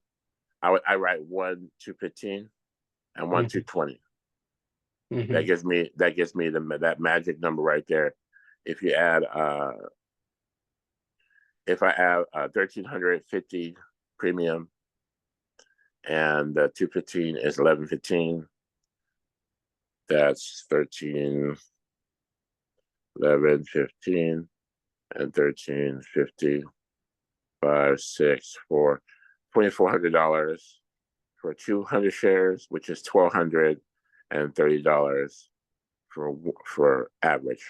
Speaker 1: I write 1 215 and 1 220.
Speaker 2: Mm-hmm.
Speaker 1: That gives me that magic number right there. If you add if I add 1,350 premium and the 215 is 1115, That's 13, 11, 15, and 13, 50, 5, 6, 4, $2,400 for 200 shares, which is $1,230 for average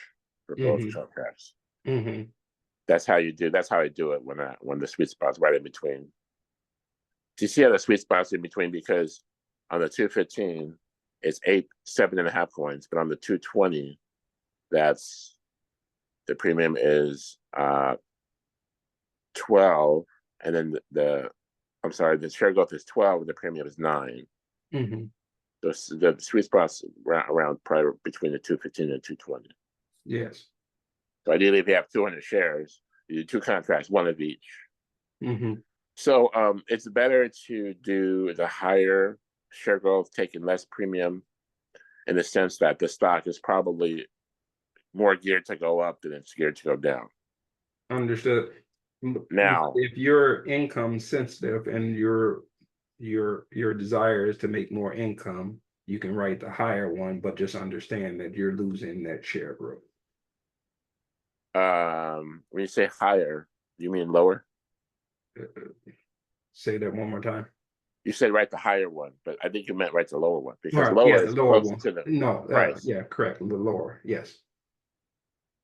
Speaker 1: for both
Speaker 2: Mm-hmm.
Speaker 1: contracts.
Speaker 2: Mm-hmm.
Speaker 1: That's how you do. That's how I do it when the sweet spot's right in between. Do you see how the sweet spot's in between? Because on the 215, it's 7.5 points, but on the 220, that's the premium is 12, and then the share growth is 12, and the premium is 9.
Speaker 2: Mm-hmm.
Speaker 1: So the sweet spot's around probably between the 215 and 220.
Speaker 2: Yes.
Speaker 1: So ideally, if you have 200 shares, you do 2 contracts, 1 of each.
Speaker 2: Mm-hmm.
Speaker 1: So it's better to do the higher share growth, taking less premium, in the sense that the stock is probably more geared to go up than it's geared to go down.
Speaker 2: Understood.
Speaker 1: Now,
Speaker 2: If you're income sensitive and your desire is to make more income, you can write the higher one, but just understand that you're losing that share growth.
Speaker 1: when you say higher, you mean lower?
Speaker 2: Say that one more time.
Speaker 1: You said write the higher one, but I think you meant write the lower one, because
Speaker 2: Right, yeah,
Speaker 1: lower
Speaker 2: the
Speaker 1: is
Speaker 2: lower
Speaker 1: closer
Speaker 2: one.
Speaker 1: to the
Speaker 2: No,
Speaker 1: price.
Speaker 2: yeah, correct. The lower, yes,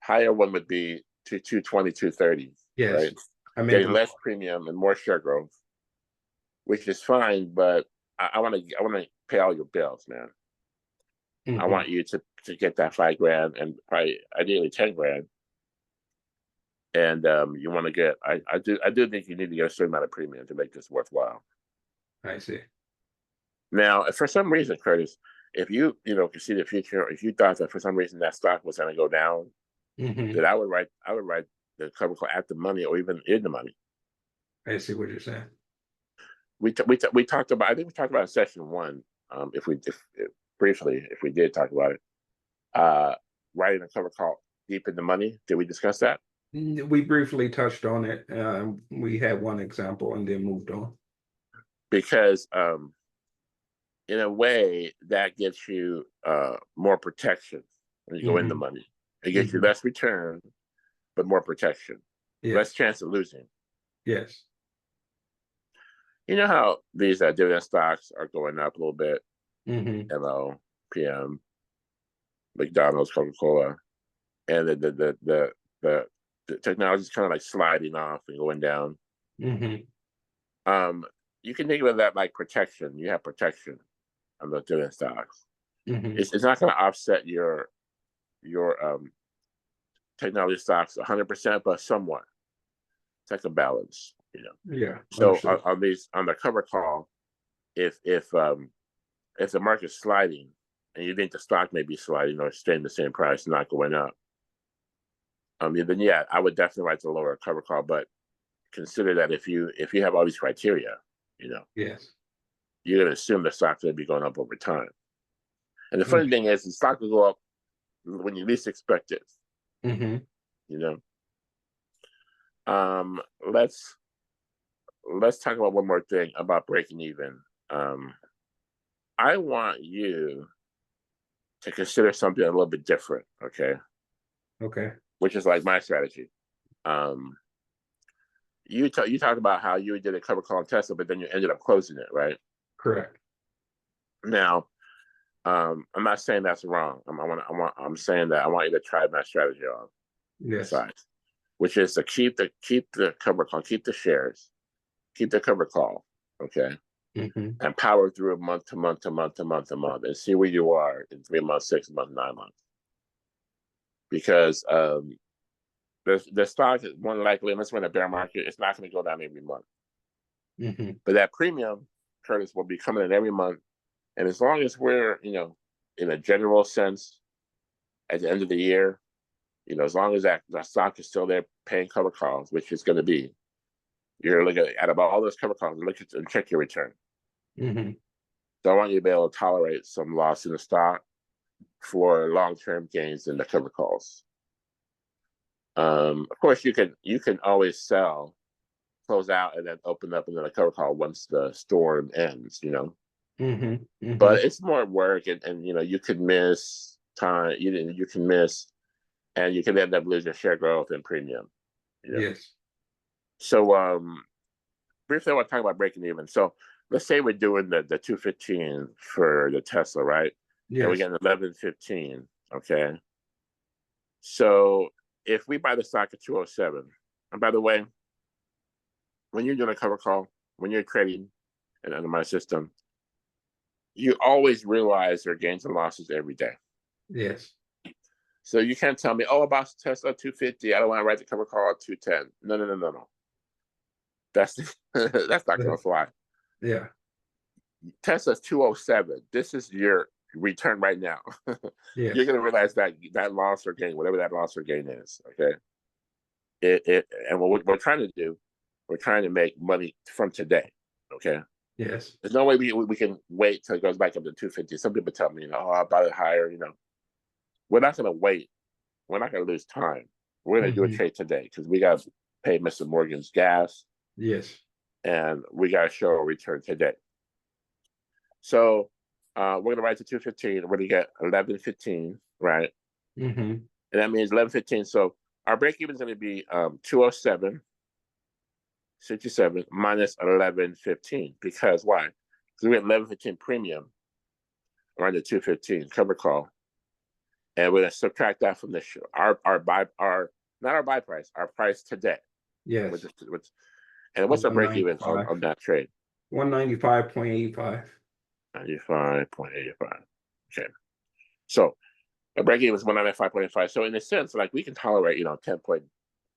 Speaker 1: Higher one would be to 220, 230,
Speaker 2: yes.
Speaker 1: right?
Speaker 2: I meant
Speaker 1: Getting
Speaker 2: the
Speaker 1: less premium and more share growth, which is fine, but I want to pay all your bills, man. I
Speaker 2: mhm.
Speaker 1: want you to get that $5 grand and probably ideally 10 grand. And you want to get I do think you need to get a certain amount of premium to make this worthwhile.
Speaker 2: I see.
Speaker 1: Now, if for some reason, Curtis, if can see the future, if you thought that for some reason that stock was going to go down,
Speaker 2: Hmm.
Speaker 1: then I would write the cover call at the money or even in the money.
Speaker 2: I see what you're saying.
Speaker 1: We talked about, I think we talked about in session 1. If briefly, if we did talk about it, uh, writing a cover call deep in the money. Did we discuss that?
Speaker 2: We briefly touched on it. We had one example and then moved on.
Speaker 1: Because in a way that gives you more protection when you go in the
Speaker 2: Hmm.
Speaker 1: money. It gives you
Speaker 2: Hmm.
Speaker 1: less return, but more protection, less
Speaker 2: Yes,
Speaker 1: chance of losing.
Speaker 2: yes.
Speaker 1: You know how these dividend stocks are going up a little bit,
Speaker 2: Hmm.
Speaker 1: MO, PM, McDonald's, Coca-Cola, and the technology is kind of like sliding off and going down.
Speaker 2: Hmm.
Speaker 1: Um, you can think of that like protection. You have protection on those dividend stocks.
Speaker 2: Hmm.
Speaker 1: It's not going to offset your technology stocks 100%, but somewhat. It's like a balance.
Speaker 2: Yeah,
Speaker 1: So
Speaker 2: understood.
Speaker 1: on the cover call, if the market's sliding and you think the stock may be sliding or staying the same price, not going up, then yeah, I would definitely write the lower cover call. But consider that if you have all these criteria, you know,
Speaker 2: Yes.
Speaker 1: you're going to assume the stock's going to be going up over time. And the funny thing
Speaker 2: Understood.
Speaker 1: is, the stock will go up when you least expect it.
Speaker 2: Hmm.
Speaker 1: You know, um, let's let's talk about one more thing about breaking even. Um, I want you to consider something a little bit different, okay?
Speaker 2: Okay.
Speaker 1: Which is like my strategy. Um, you talked about how you did a cover call on Tesla, but then you ended up closing it, right?
Speaker 2: Correct.
Speaker 1: Now, I'm not saying that's wrong. I'm saying that I want you to try my strategy on
Speaker 2: Yes.
Speaker 1: besides, which is to keep the cover call, keep the shares, keep the cover call, okay,
Speaker 2: Hmm.
Speaker 1: and power through a month to month to month to month to month, and see where you are in 3 months, 6 months, 9 months. Because the stock is more likely, unless we're in a bear market, it's not going to go down every month.
Speaker 2: Hmm.
Speaker 1: But that premium, Curtis, will be coming in every month. And as long as we're, in a general sense, at the end of the year, as long as that stock is still there paying cover calls, which is going to be, you're looking at about all those cover calls and look at and check your return.
Speaker 2: Hmm.
Speaker 1: So I want you to be able to tolerate some loss in the stock for long-term gains in the cover calls. Of course, you can always sell, close out, and then open up another cover call once the storm ends.
Speaker 2: Mm-hmm. Mm-hmm.
Speaker 1: But it's more work, and you know, you could miss time. You can miss, and you can end up losing share growth and premium. You know.
Speaker 2: Yes.
Speaker 1: So briefly, I want to talk about breaking even. So let's say we're doing the 215 for the Tesla, right? And we
Speaker 2: Yes.
Speaker 1: get 1115. Okay. So if we buy the stock at 207, and by the way, when you're doing a cover call, when you're trading and under my system, you always realize their gains and losses every day.
Speaker 2: Yes.
Speaker 1: So you can't tell me, oh, about Tesla 250, I don't want to write the cover call at 210. No, no, no, no, no. That's that's not gonna fly.
Speaker 2: Yeah.
Speaker 1: Tesla's 207. This is your return right now. You're
Speaker 2: Yes.
Speaker 1: gonna realize that loss or gain, whatever that loss or gain is, okay? And what we're trying to do, we're trying to make money from today. Okay.
Speaker 2: Yes.
Speaker 1: There's no way we can wait till it goes back up to 250. Some people tell me, oh, I'll buy it higher. We're not gonna wait. We're not gonna lose time. We're gonna do a
Speaker 2: Mm-hmm.
Speaker 1: trade today because we got to pay Mr. Morgan's gas
Speaker 2: Yes.
Speaker 1: and we got to show a return today. So we're gonna write to 215. We're gonna get 1115, right?
Speaker 2: Mm-hmm.
Speaker 1: And that means 1115. So our break even is gonna be 207.67 minus 1115. Because why? Because we had 1115 premium around the 215 cover call, and we're gonna subtract that from the our buy our not our buy price, our price today.
Speaker 2: Yes.
Speaker 1: And what's our break even
Speaker 2: 195.
Speaker 1: on that trade?
Speaker 2: 195.85.
Speaker 1: 95.85. Okay. So a break even is 195.85. So in a sense, like we can tolerate, 10-point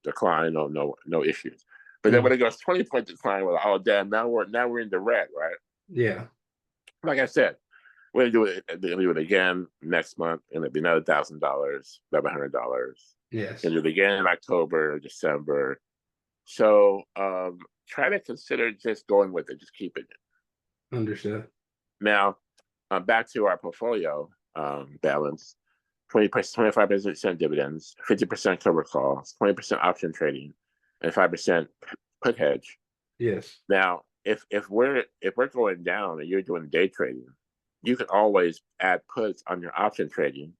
Speaker 1: decline, no issues. But then
Speaker 2: Mm.
Speaker 1: when it goes 20-point decline, we're like, oh damn, now we're in the red, right?
Speaker 2: Yeah.
Speaker 1: Like I said, we're gonna do it again next month, and it'll be another $1,000, $1,100.
Speaker 2: Yes.
Speaker 1: Gonna do it again in October, December. So try to consider just going with it, just keeping it.
Speaker 2: Understood.
Speaker 1: Now, back to our portfolio balance: 20%, 25% dividends, 50% cover calls, 20% option trading, and 5% put hedge.
Speaker 2: Yes.
Speaker 1: Now, if we're going down and you're doing day trading, you can always add puts on your option trading,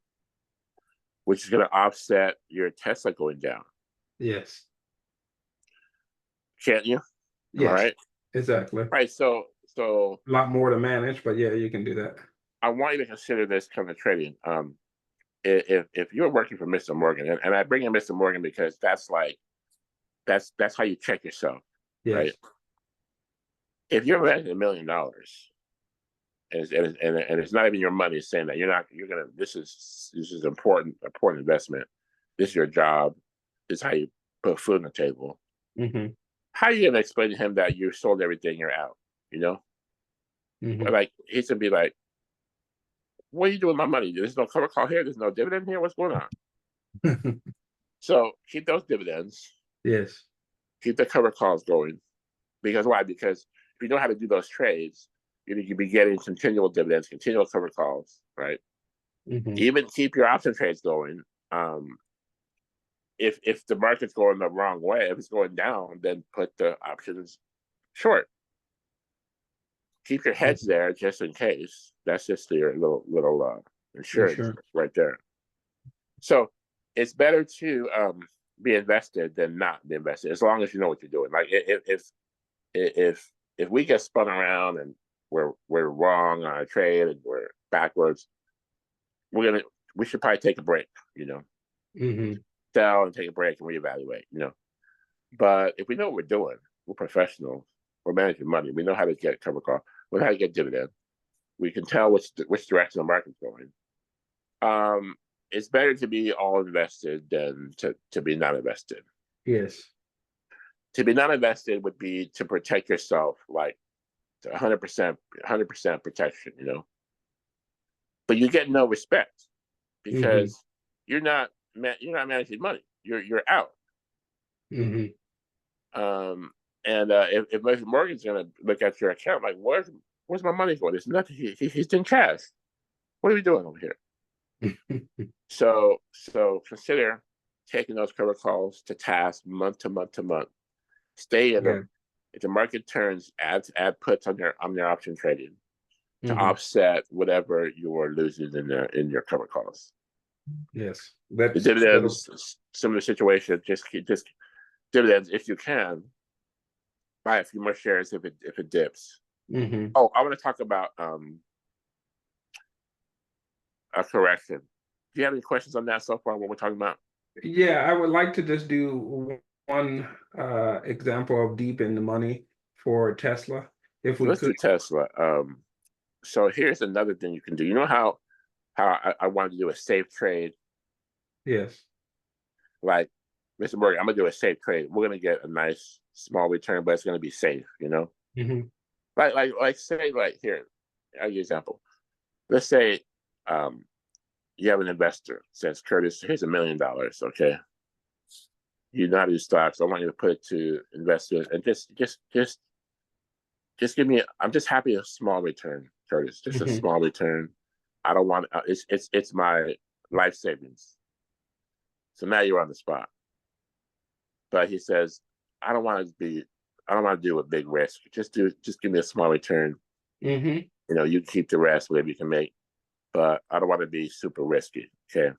Speaker 1: which is going to offset your Tesla going down.
Speaker 2: Yes.
Speaker 1: Can't you? Am I
Speaker 2: Yes.
Speaker 1: right?
Speaker 2: Exactly.
Speaker 1: Right. So
Speaker 2: A lot more to manage, but yeah, you can do that.
Speaker 1: I want you to consider this kind of trading. If you're working for Mr. Morgan, and I bring in Mr. Morgan because that's how you check yourself, right?
Speaker 2: Yes.
Speaker 1: If you're investing $1 million, and it's not even your money, saying that you're gonna this is important investment. This is your job. This is how you put food on the table.
Speaker 2: Mm-hmm.
Speaker 1: How are you gonna explain to him that you sold everything, you're out? You know,
Speaker 2: Mm-hmm.
Speaker 1: like he's gonna be like, "What are you doing with my money? There's no cover call here. There's no dividend here. What's going on?" So keep those dividends.
Speaker 2: Yes.
Speaker 1: Keep the cover calls going. Because why? Because if you know how to do those trades, you be getting continual dividends, continual cover calls, right?
Speaker 2: Mm-hmm.
Speaker 1: Even keep your option trades going. Um, if the market's going the wrong way, if it's going down, then put the options short. Keep your hedge
Speaker 2: Mm-hmm.
Speaker 1: there just in case. That's just your little insurance
Speaker 2: Insurance.
Speaker 1: right there. So it's better to be invested than not be invested, as long as you know what you're doing. Like if we get spun around and we're wrong on a trade and we're backwards, we should probably take a break,
Speaker 2: Mm-hmm.
Speaker 1: sell and take a break and reevaluate, But if we know what we're doing, we're professionals, we're managing money, we know how to get cover call, we know how to get dividend, we can tell which direction the market's going. It's better to be all invested than to be not invested.
Speaker 2: Yes.
Speaker 1: To be not invested would be to protect yourself, like 100% protection, But you get no respect
Speaker 2: Mm-hmm.
Speaker 1: because you're not managing money. You're out.
Speaker 2: Mm-hmm.
Speaker 1: Um, and if Mr. Morgan's gonna look at your account, like where's my money going? There's nothing. He's in cash. What are we doing over here? So consider taking those cover calls to task month to month to month. Stay in
Speaker 2: Yeah.
Speaker 1: them. If the market turns, add puts on your option trading. to
Speaker 2: Hmm.
Speaker 1: offset whatever you are losing in your cover calls.
Speaker 2: Yes,
Speaker 1: The
Speaker 2: that's that'll.
Speaker 1: dividends, similar situation, just dividends if you can buy a few more shares if it dips.
Speaker 2: Hmm.
Speaker 1: Oh, I want to talk about a correction. Do you have any questions on that so far? What we're talking about?
Speaker 2: Yeah, I would like to just do one example of deep in the money for Tesla, if we
Speaker 1: Let's
Speaker 2: could.
Speaker 1: do Tesla. So here's another thing you can do. You know how I wanted to do a safe trade,
Speaker 2: Yes.
Speaker 1: like Mr. Morgan, I'm gonna do a safe trade. We're gonna get a nice small return, but it's gonna be safe.
Speaker 2: Hmm.
Speaker 1: Like say like here, I'll give you an example. Let's say um, you have an investor says, Curtis, here's $1 million. Okay, you know how to do stocks. I want you to put it to investors and just give me. I'm just happy a small return, Curtis. Just a
Speaker 2: Hmm.
Speaker 1: small return. I don't want. It's my life savings. So now you're on the spot. But he says, I don't want to be. I don't want to do a big risk. Just give me a small return.
Speaker 2: Hmm.
Speaker 1: You keep the rest, whatever you can make. But I don't want to be super risky. Okay.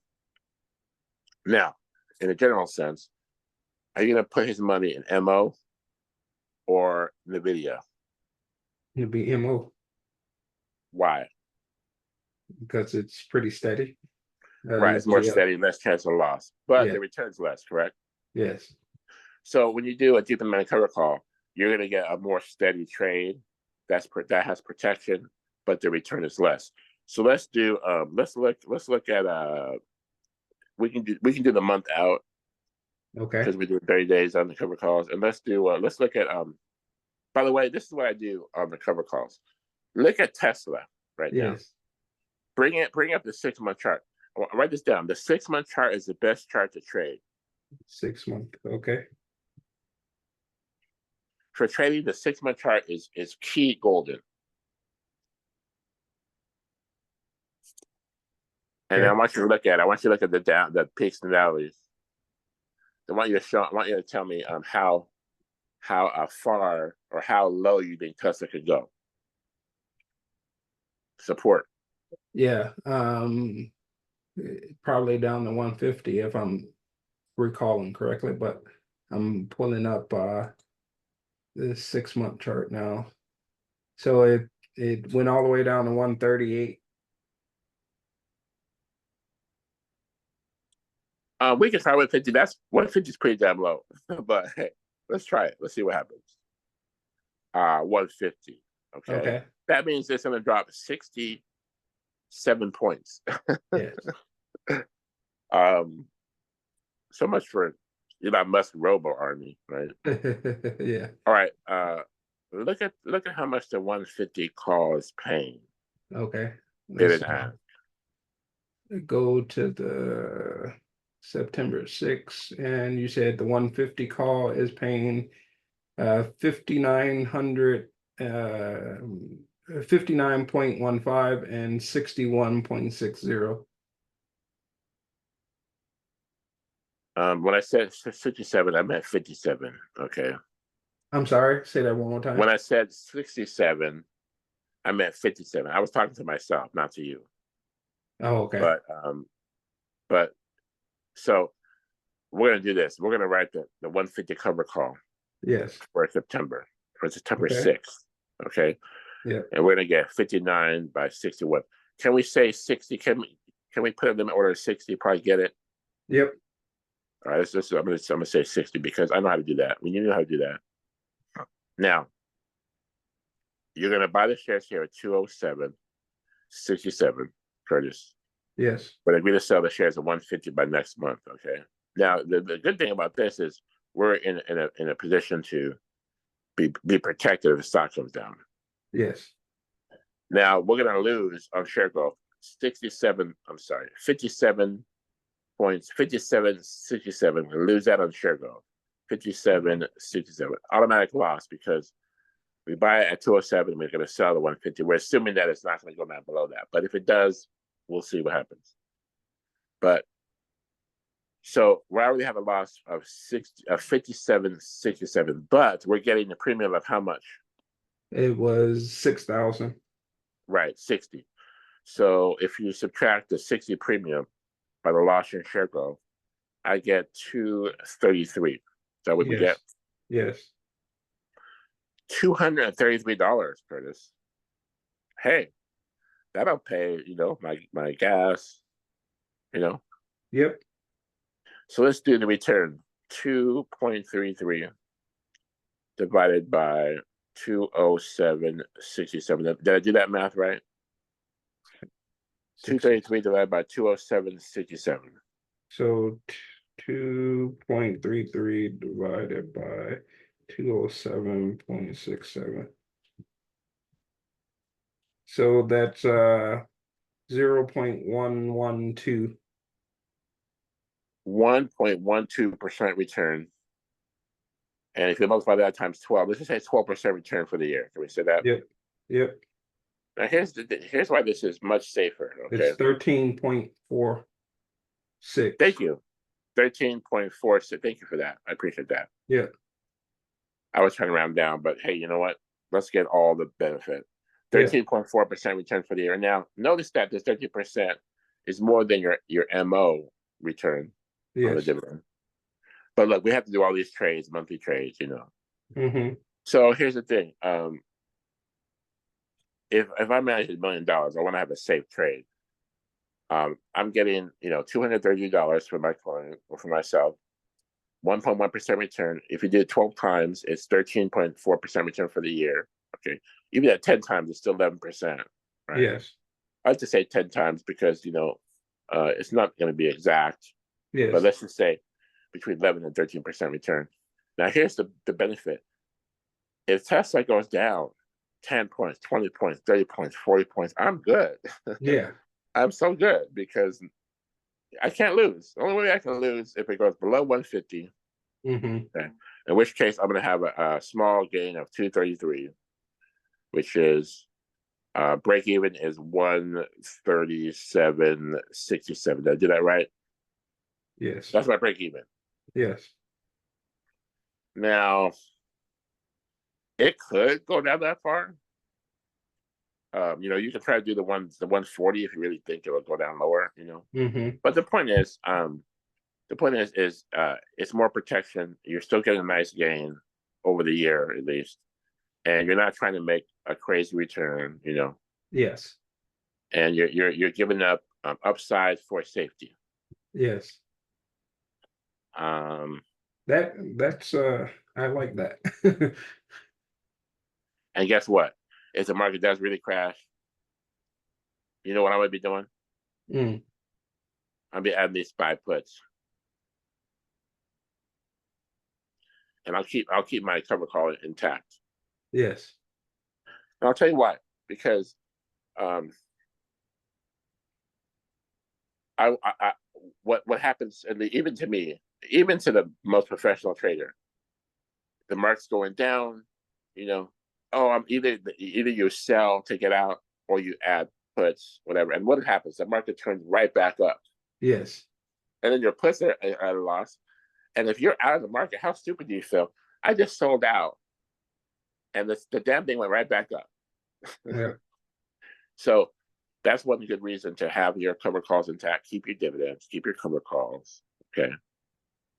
Speaker 1: Now, in a general sense, are you going to put his money in MO or NVIDIA?
Speaker 2: It'd be MO
Speaker 1: Why?
Speaker 2: because it's pretty steady.
Speaker 1: Right. It's more
Speaker 2: NVIDIA.
Speaker 1: steady, less chance of loss, but
Speaker 2: Yeah.
Speaker 1: the return's less, correct?
Speaker 2: Yes.
Speaker 1: So when you do a deep in money cover call, you're going to get a more steady trade that has protection, but the return is less. So let's look at we can do the month out
Speaker 2: Okay.
Speaker 1: because we do 30 days on the cover calls, and let's look at by the way, this is what I do on the cover calls. Look at Tesla right now.
Speaker 2: Yes.
Speaker 1: Bring up the 6 month chart. Write this down. The 6 month chart is the best chart to trade.
Speaker 2: 6 month. Okay.
Speaker 1: For trading, the 6 month chart is key golden. And
Speaker 2: Okay.
Speaker 1: I want you to look at the peaks and valleys. I want you to tell me how far or how low you think Tesla could go. Support.
Speaker 2: Yeah. Probably down to 150 if I'm recalling correctly, but I'm pulling up the 6 month chart now. So it went all the way down to 138.
Speaker 1: We can try 150. That's 150 is pretty damn low, but hey, let's try it. Let's see what happens. 150. Okay,
Speaker 2: Okay.
Speaker 1: that means it's going to drop 67 points.
Speaker 2: Yes.
Speaker 1: um, so much for Elon Musk Robo Army, right?
Speaker 2: Yeah.
Speaker 1: All right. Look at how much the 150 call is paying.
Speaker 2: Okay.
Speaker 1: Bid
Speaker 2: Let's
Speaker 1: and ask.
Speaker 2: go to the September 6th, and you said the 150 call is paying 5,900 59.15 and 61.60.
Speaker 1: When I said 67, I meant 57. Okay.
Speaker 2: I'm sorry, say that one more
Speaker 1: When
Speaker 2: time.
Speaker 1: I said 67, I meant 57. I was talking to myself, not to you.
Speaker 2: Oh, okay.
Speaker 1: But so we're gonna do this. We're gonna write the 150 cover call
Speaker 2: Yes.
Speaker 1: for September
Speaker 2: Okay.
Speaker 1: 6th. Okay.
Speaker 2: Yeah.
Speaker 1: And we're gonna get 59 by 61. Can we say 60? Can we put them in order of 60? Probably get it.
Speaker 2: Yep.
Speaker 1: All right, I'm gonna say 60 because I know how to do that. When you know how to do that. Now, you're gonna buy the shares here at 207.67, Curtis.
Speaker 2: Yes.
Speaker 1: But agree to sell the shares at 150 by next month. Okay. Now, the good thing about this is we're in a position to be protected if the stock comes down.
Speaker 2: Yes.
Speaker 1: Now we're gonna lose on share growth 67. I'm sorry, 57 points, 57.67. We lose that on share growth. 57.67. Automatic loss because we buy it at 207. We're going to sell the 150. We're assuming that it's not going to go down below that. But if it does, we'll see what happens. But so we already have a loss of 57.67. But we're getting the premium of how much?
Speaker 2: It was 6,000.
Speaker 1: right, 60. So if you subtract the 60 premium by the loss in share growth, I get 233. Is that what you get?
Speaker 2: Yes. Yes.
Speaker 1: $233, Curtis. Hey, that'll pay, my gas, you know.
Speaker 2: Yep.
Speaker 1: So let's do the return. 2.33 divided by 207.67. Did I do that math right? 233 divided by 207.67.
Speaker 2: So 2.33 divided by 207.67. So that's 0.112.
Speaker 1: 1.12% return. And if you multiply that times 12, let's just say 12% return for the year. Can we say that?
Speaker 2: Yep. Yep.
Speaker 1: Now here's why this is much safer. Okay.
Speaker 2: It's 13.46.
Speaker 1: Thank you. 13.46. Thank you for that. I appreciate that.
Speaker 2: Yeah.
Speaker 1: I was trying to round down, but hey, you know what? Let's get all the benefit.
Speaker 2: Yeah.
Speaker 1: 13.4% return for the year. Now, notice that this 13% is more than your MO return on the
Speaker 2: Yes.
Speaker 1: dividend. But look, we have to do all these trades, monthly trades,
Speaker 2: Mm-hmm.
Speaker 1: So here's the thing. If I manage $1 million, I want to have a safe trade. I'm getting, $230 for my client or for myself, 1.1% return. If you do it 12 times, it's 13.4% return for the year. Okay. Even at 10 times, it's still 11%. Right.
Speaker 2: Yes.
Speaker 1: I like to say 10 times because, it's not going to be exact,
Speaker 2: Yes.
Speaker 1: but let's just say between 11 and 13% return. Now, here's the benefit. If Tesla goes down 10 points, 20 points, 30 points, 40 points, I'm good.
Speaker 2: Yeah.
Speaker 1: I'm so good because I can't lose. The only way I can lose if it goes below 150.
Speaker 2: Mm-hmm.
Speaker 1: Okay. In which case, I'm going to have a small gain of 233, which is break even is 137.67. Did I do that right?
Speaker 2: Yes.
Speaker 1: That's my break even.
Speaker 2: Yes.
Speaker 1: Now, it could go down that far. You can try to do the 140 if you really think it will go down lower.
Speaker 2: Mm-hmm.
Speaker 1: But the point is, it's more protection. You're still getting a nice gain over the year at least, and you're not trying to make a crazy return.
Speaker 2: Yes.
Speaker 1: And you're giving up upside for safety.
Speaker 2: Yes.
Speaker 1: Um,
Speaker 2: That's I like that.
Speaker 1: and guess what? If the market does really crash, you know what I would be doing?
Speaker 2: Mm.
Speaker 1: I'll be adding these SPY puts, and I'll keep my cover call intact.
Speaker 2: Yes.
Speaker 1: And I'll tell you why. Because um, I what happens, and even to me, even to the most professional trader, the market's going down. I'm either you sell to get out or you add puts, whatever. And what happens? The market turns right back up,
Speaker 2: Yes.
Speaker 1: and then your puts are at a loss. And if you're out of the market, how stupid do you feel? I just sold out, and the damn thing went right back up.
Speaker 2: Yeah.
Speaker 1: So that's one good reason to have your cover calls intact. Keep your dividends. Keep your cover calls. Okay.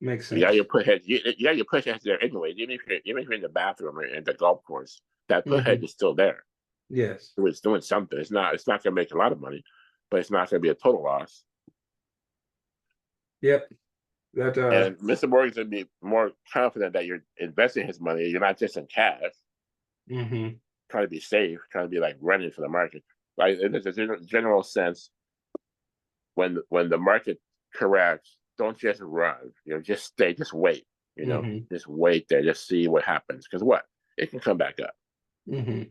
Speaker 2: Makes
Speaker 1: You got
Speaker 2: sense.
Speaker 1: your put hedge. You got your put hedge there anyway. Even if you're in the bathroom or in the golf course, that put hedge
Speaker 2: Mm-hmm.
Speaker 1: is still there.
Speaker 2: Yes.
Speaker 1: It's doing something. It's not going to make a lot of money, but it's not going to be a total loss.
Speaker 2: Yep. That
Speaker 1: And Mr. Morgan's going to be more confident that you're investing his money. You're not just in cash.
Speaker 2: mm-hmm.
Speaker 1: Trying to be safe. Trying to be like running for the market. Right? In a general sense, when the market corrects, don't just run. Just stay. Just wait.
Speaker 2: Mm-hmm.
Speaker 1: Just wait there. Just see what happens. Because what? It can come back up.
Speaker 2: Mm-hmm.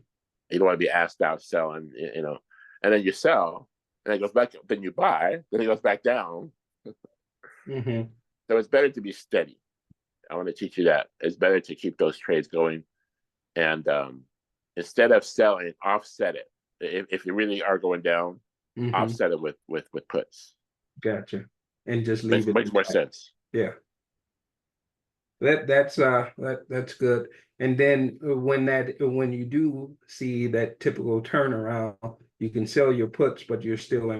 Speaker 1: You don't want to be asked out selling. And then you sell, and it goes back. Then you buy. Then it goes back down.
Speaker 2: Mm-hmm.
Speaker 1: So it's better to be steady. I want to teach you that. It's better to keep those trades going, and instead of selling, offset it. If you really are going down,
Speaker 2: Mm-hmm.
Speaker 1: offset it with puts.
Speaker 2: Gotcha. And just
Speaker 1: Makes
Speaker 2: leave it
Speaker 1: makes more
Speaker 2: intact.
Speaker 1: sense.
Speaker 2: Yeah. That's good. And then when you do see that typical turnaround, you can sell your puts, but you're still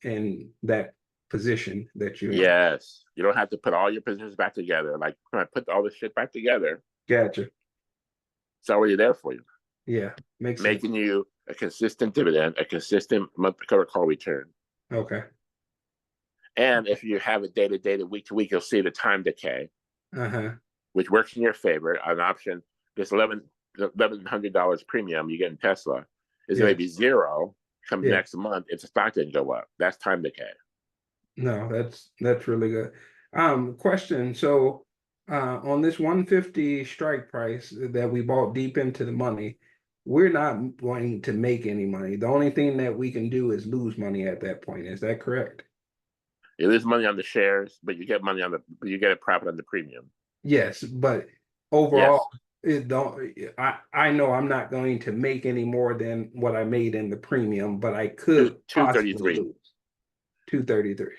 Speaker 2: in that position that you're in.
Speaker 1: Yes, you don't have to put all your positions back together. Like when I put all this shit back together,
Speaker 2: Gotcha.
Speaker 1: it's already there for you,
Speaker 2: Yeah, makes sense.
Speaker 1: making you a consistent dividend, a consistent monthly cover call return.
Speaker 2: Okay.
Speaker 1: And if you have it day to day, to week to week, you'll see the time decay,
Speaker 2: Uh-huh.
Speaker 1: which works in your favor. An option, this $1,100 premium you get in Tesla is going to
Speaker 2: Yes.
Speaker 1: be zero come
Speaker 2: Yeah.
Speaker 1: next month if the stock didn't go up. That's time decay.
Speaker 2: No, that's really good. Question. So, on this 150 strike price that we bought deep into the money, we're not going to make any money. The only thing that we can do is lose money at that point. Is that correct?
Speaker 1: You lose money on the shares, but you get a profit on the premium.
Speaker 2: Yes, but
Speaker 1: Yes,
Speaker 2: overall, it don't. I know I'm not going to make any more than what I made in the premium, but I
Speaker 1: two
Speaker 2: could
Speaker 1: two thirty
Speaker 2: possibly
Speaker 1: three.
Speaker 2: lose 233.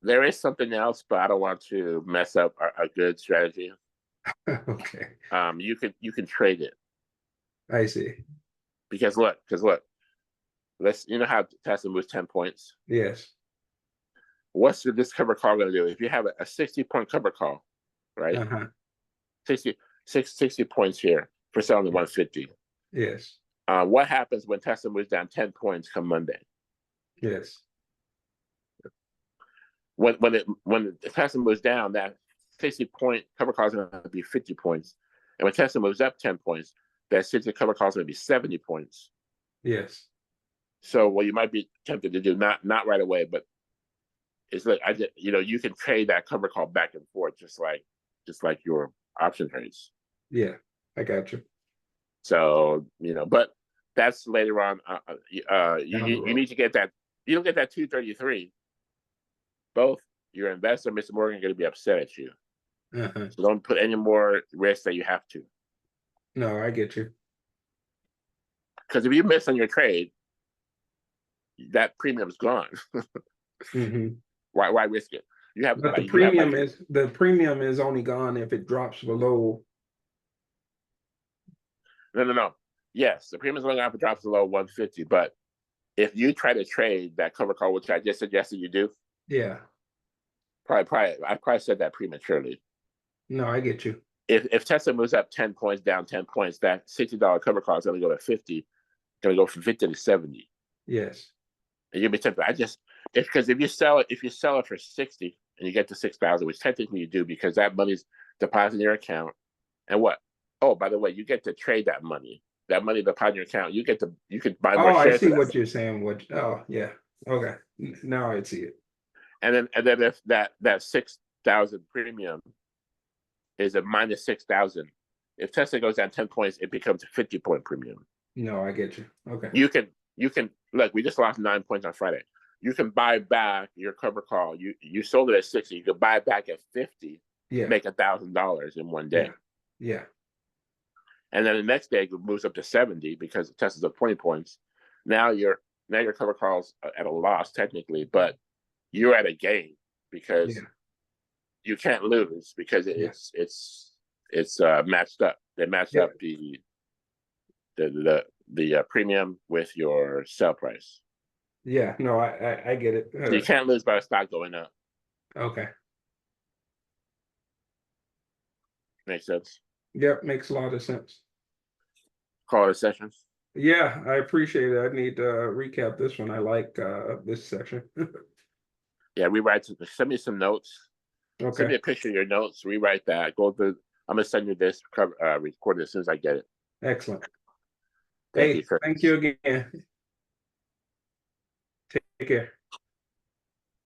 Speaker 1: There is something else, but I don't want to mess up a good strategy.
Speaker 2: Okay,
Speaker 1: You can trade it
Speaker 2: I see.
Speaker 1: because look, let's you know how Tesla moves 10 points.
Speaker 2: Yes.
Speaker 1: What's this cover call going to do? If you have a 60 point cover call, right?
Speaker 2: Uh-huh.
Speaker 1: 60 points here for selling the 150.
Speaker 2: Yes.
Speaker 1: What happens when Tesla moves down 10 points come Monday?
Speaker 2: Yes.
Speaker 1: When Tesla moves down, that 60 point cover call is going to be 50 points. And when Tesla moves up 10 points, that 60 cover call is going to be 70 points.
Speaker 2: Yes.
Speaker 1: So what you might be tempted to do, not right away, but it's like you can trade that cover call back and forth just like your option trades.
Speaker 2: Yeah. I got you.
Speaker 1: So but that's later on.
Speaker 2: Down the
Speaker 1: You
Speaker 2: road.
Speaker 1: need to get that. You don't get that 233. Both your investor, Mr. Morgan, are going to be upset at you.
Speaker 2: Uh-huh.
Speaker 1: So don't put any more risk that you have to.
Speaker 2: No, I get you.
Speaker 1: Because if you miss on your trade, that premium's gone.
Speaker 2: Hmm.
Speaker 1: Why risk it? You have
Speaker 2: But
Speaker 1: like you have like
Speaker 2: the premium is only gone if it drops below.
Speaker 1: no. Yes, the premium's going up, it drops below 150. But if you try to trade that cover call, which I just suggested you do,
Speaker 2: Yeah.
Speaker 1: I probably said that prematurely.
Speaker 2: No, I get you.
Speaker 1: If Tesla moves up 10 points, down 10 points, that $60 cover call is going to go to 50, going to go from 50 to 70.
Speaker 2: Yes.
Speaker 1: And you'll be tempted. Because if you sell it for 60 and you get to 6,000, which technically you do because that money's deposited in your account. And what? Oh, by the way, you get to trade that money. That money deposited in your account, you could buy more
Speaker 2: Oh, I
Speaker 1: shares for
Speaker 2: see
Speaker 1: that
Speaker 2: what
Speaker 1: money.
Speaker 2: you're saying. Oh, yeah. Okay. Now I see it.
Speaker 1: And then if that 6,000 premium is a minus 6,000, if Tesla goes down 10 points, it becomes a 50 point premium.
Speaker 2: No, I get you. Okay.
Speaker 1: You can look. We just lost 9 points on Friday. You can buy back your cover call. You sold it at 60. You could buy it back at 50,
Speaker 2: Yeah.
Speaker 1: make $1,000 in one day,
Speaker 2: Yeah. Yeah.
Speaker 1: and then the next day it moves up to 70 because Tesla's up 20 points. Now your cover call's at a loss technically, but you're at a gain because
Speaker 2: Yeah.
Speaker 1: you can't lose because
Speaker 2: Yeah.
Speaker 1: it's matched up. They matched
Speaker 2: Yeah.
Speaker 1: up the premium with your sell price.
Speaker 2: Yeah. No, I get it.
Speaker 1: So you can't lose by a stock going up.
Speaker 2: Okay.
Speaker 1: Makes sense.
Speaker 2: Yep. Makes a lot of sense.
Speaker 1: Call it a session.
Speaker 2: Yeah, I appreciate it. I need to recap this one. I like this section.
Speaker 1: Yeah, send me some notes. Send
Speaker 2: Okay.
Speaker 1: me a picture of your notes. Rewrite that. Go through. I'm gonna send you this recorded as soon as I get it.
Speaker 2: Excellent.
Speaker 1: Thank you,
Speaker 2: Hey, thank you
Speaker 1: Curtis.
Speaker 2: again. Take care.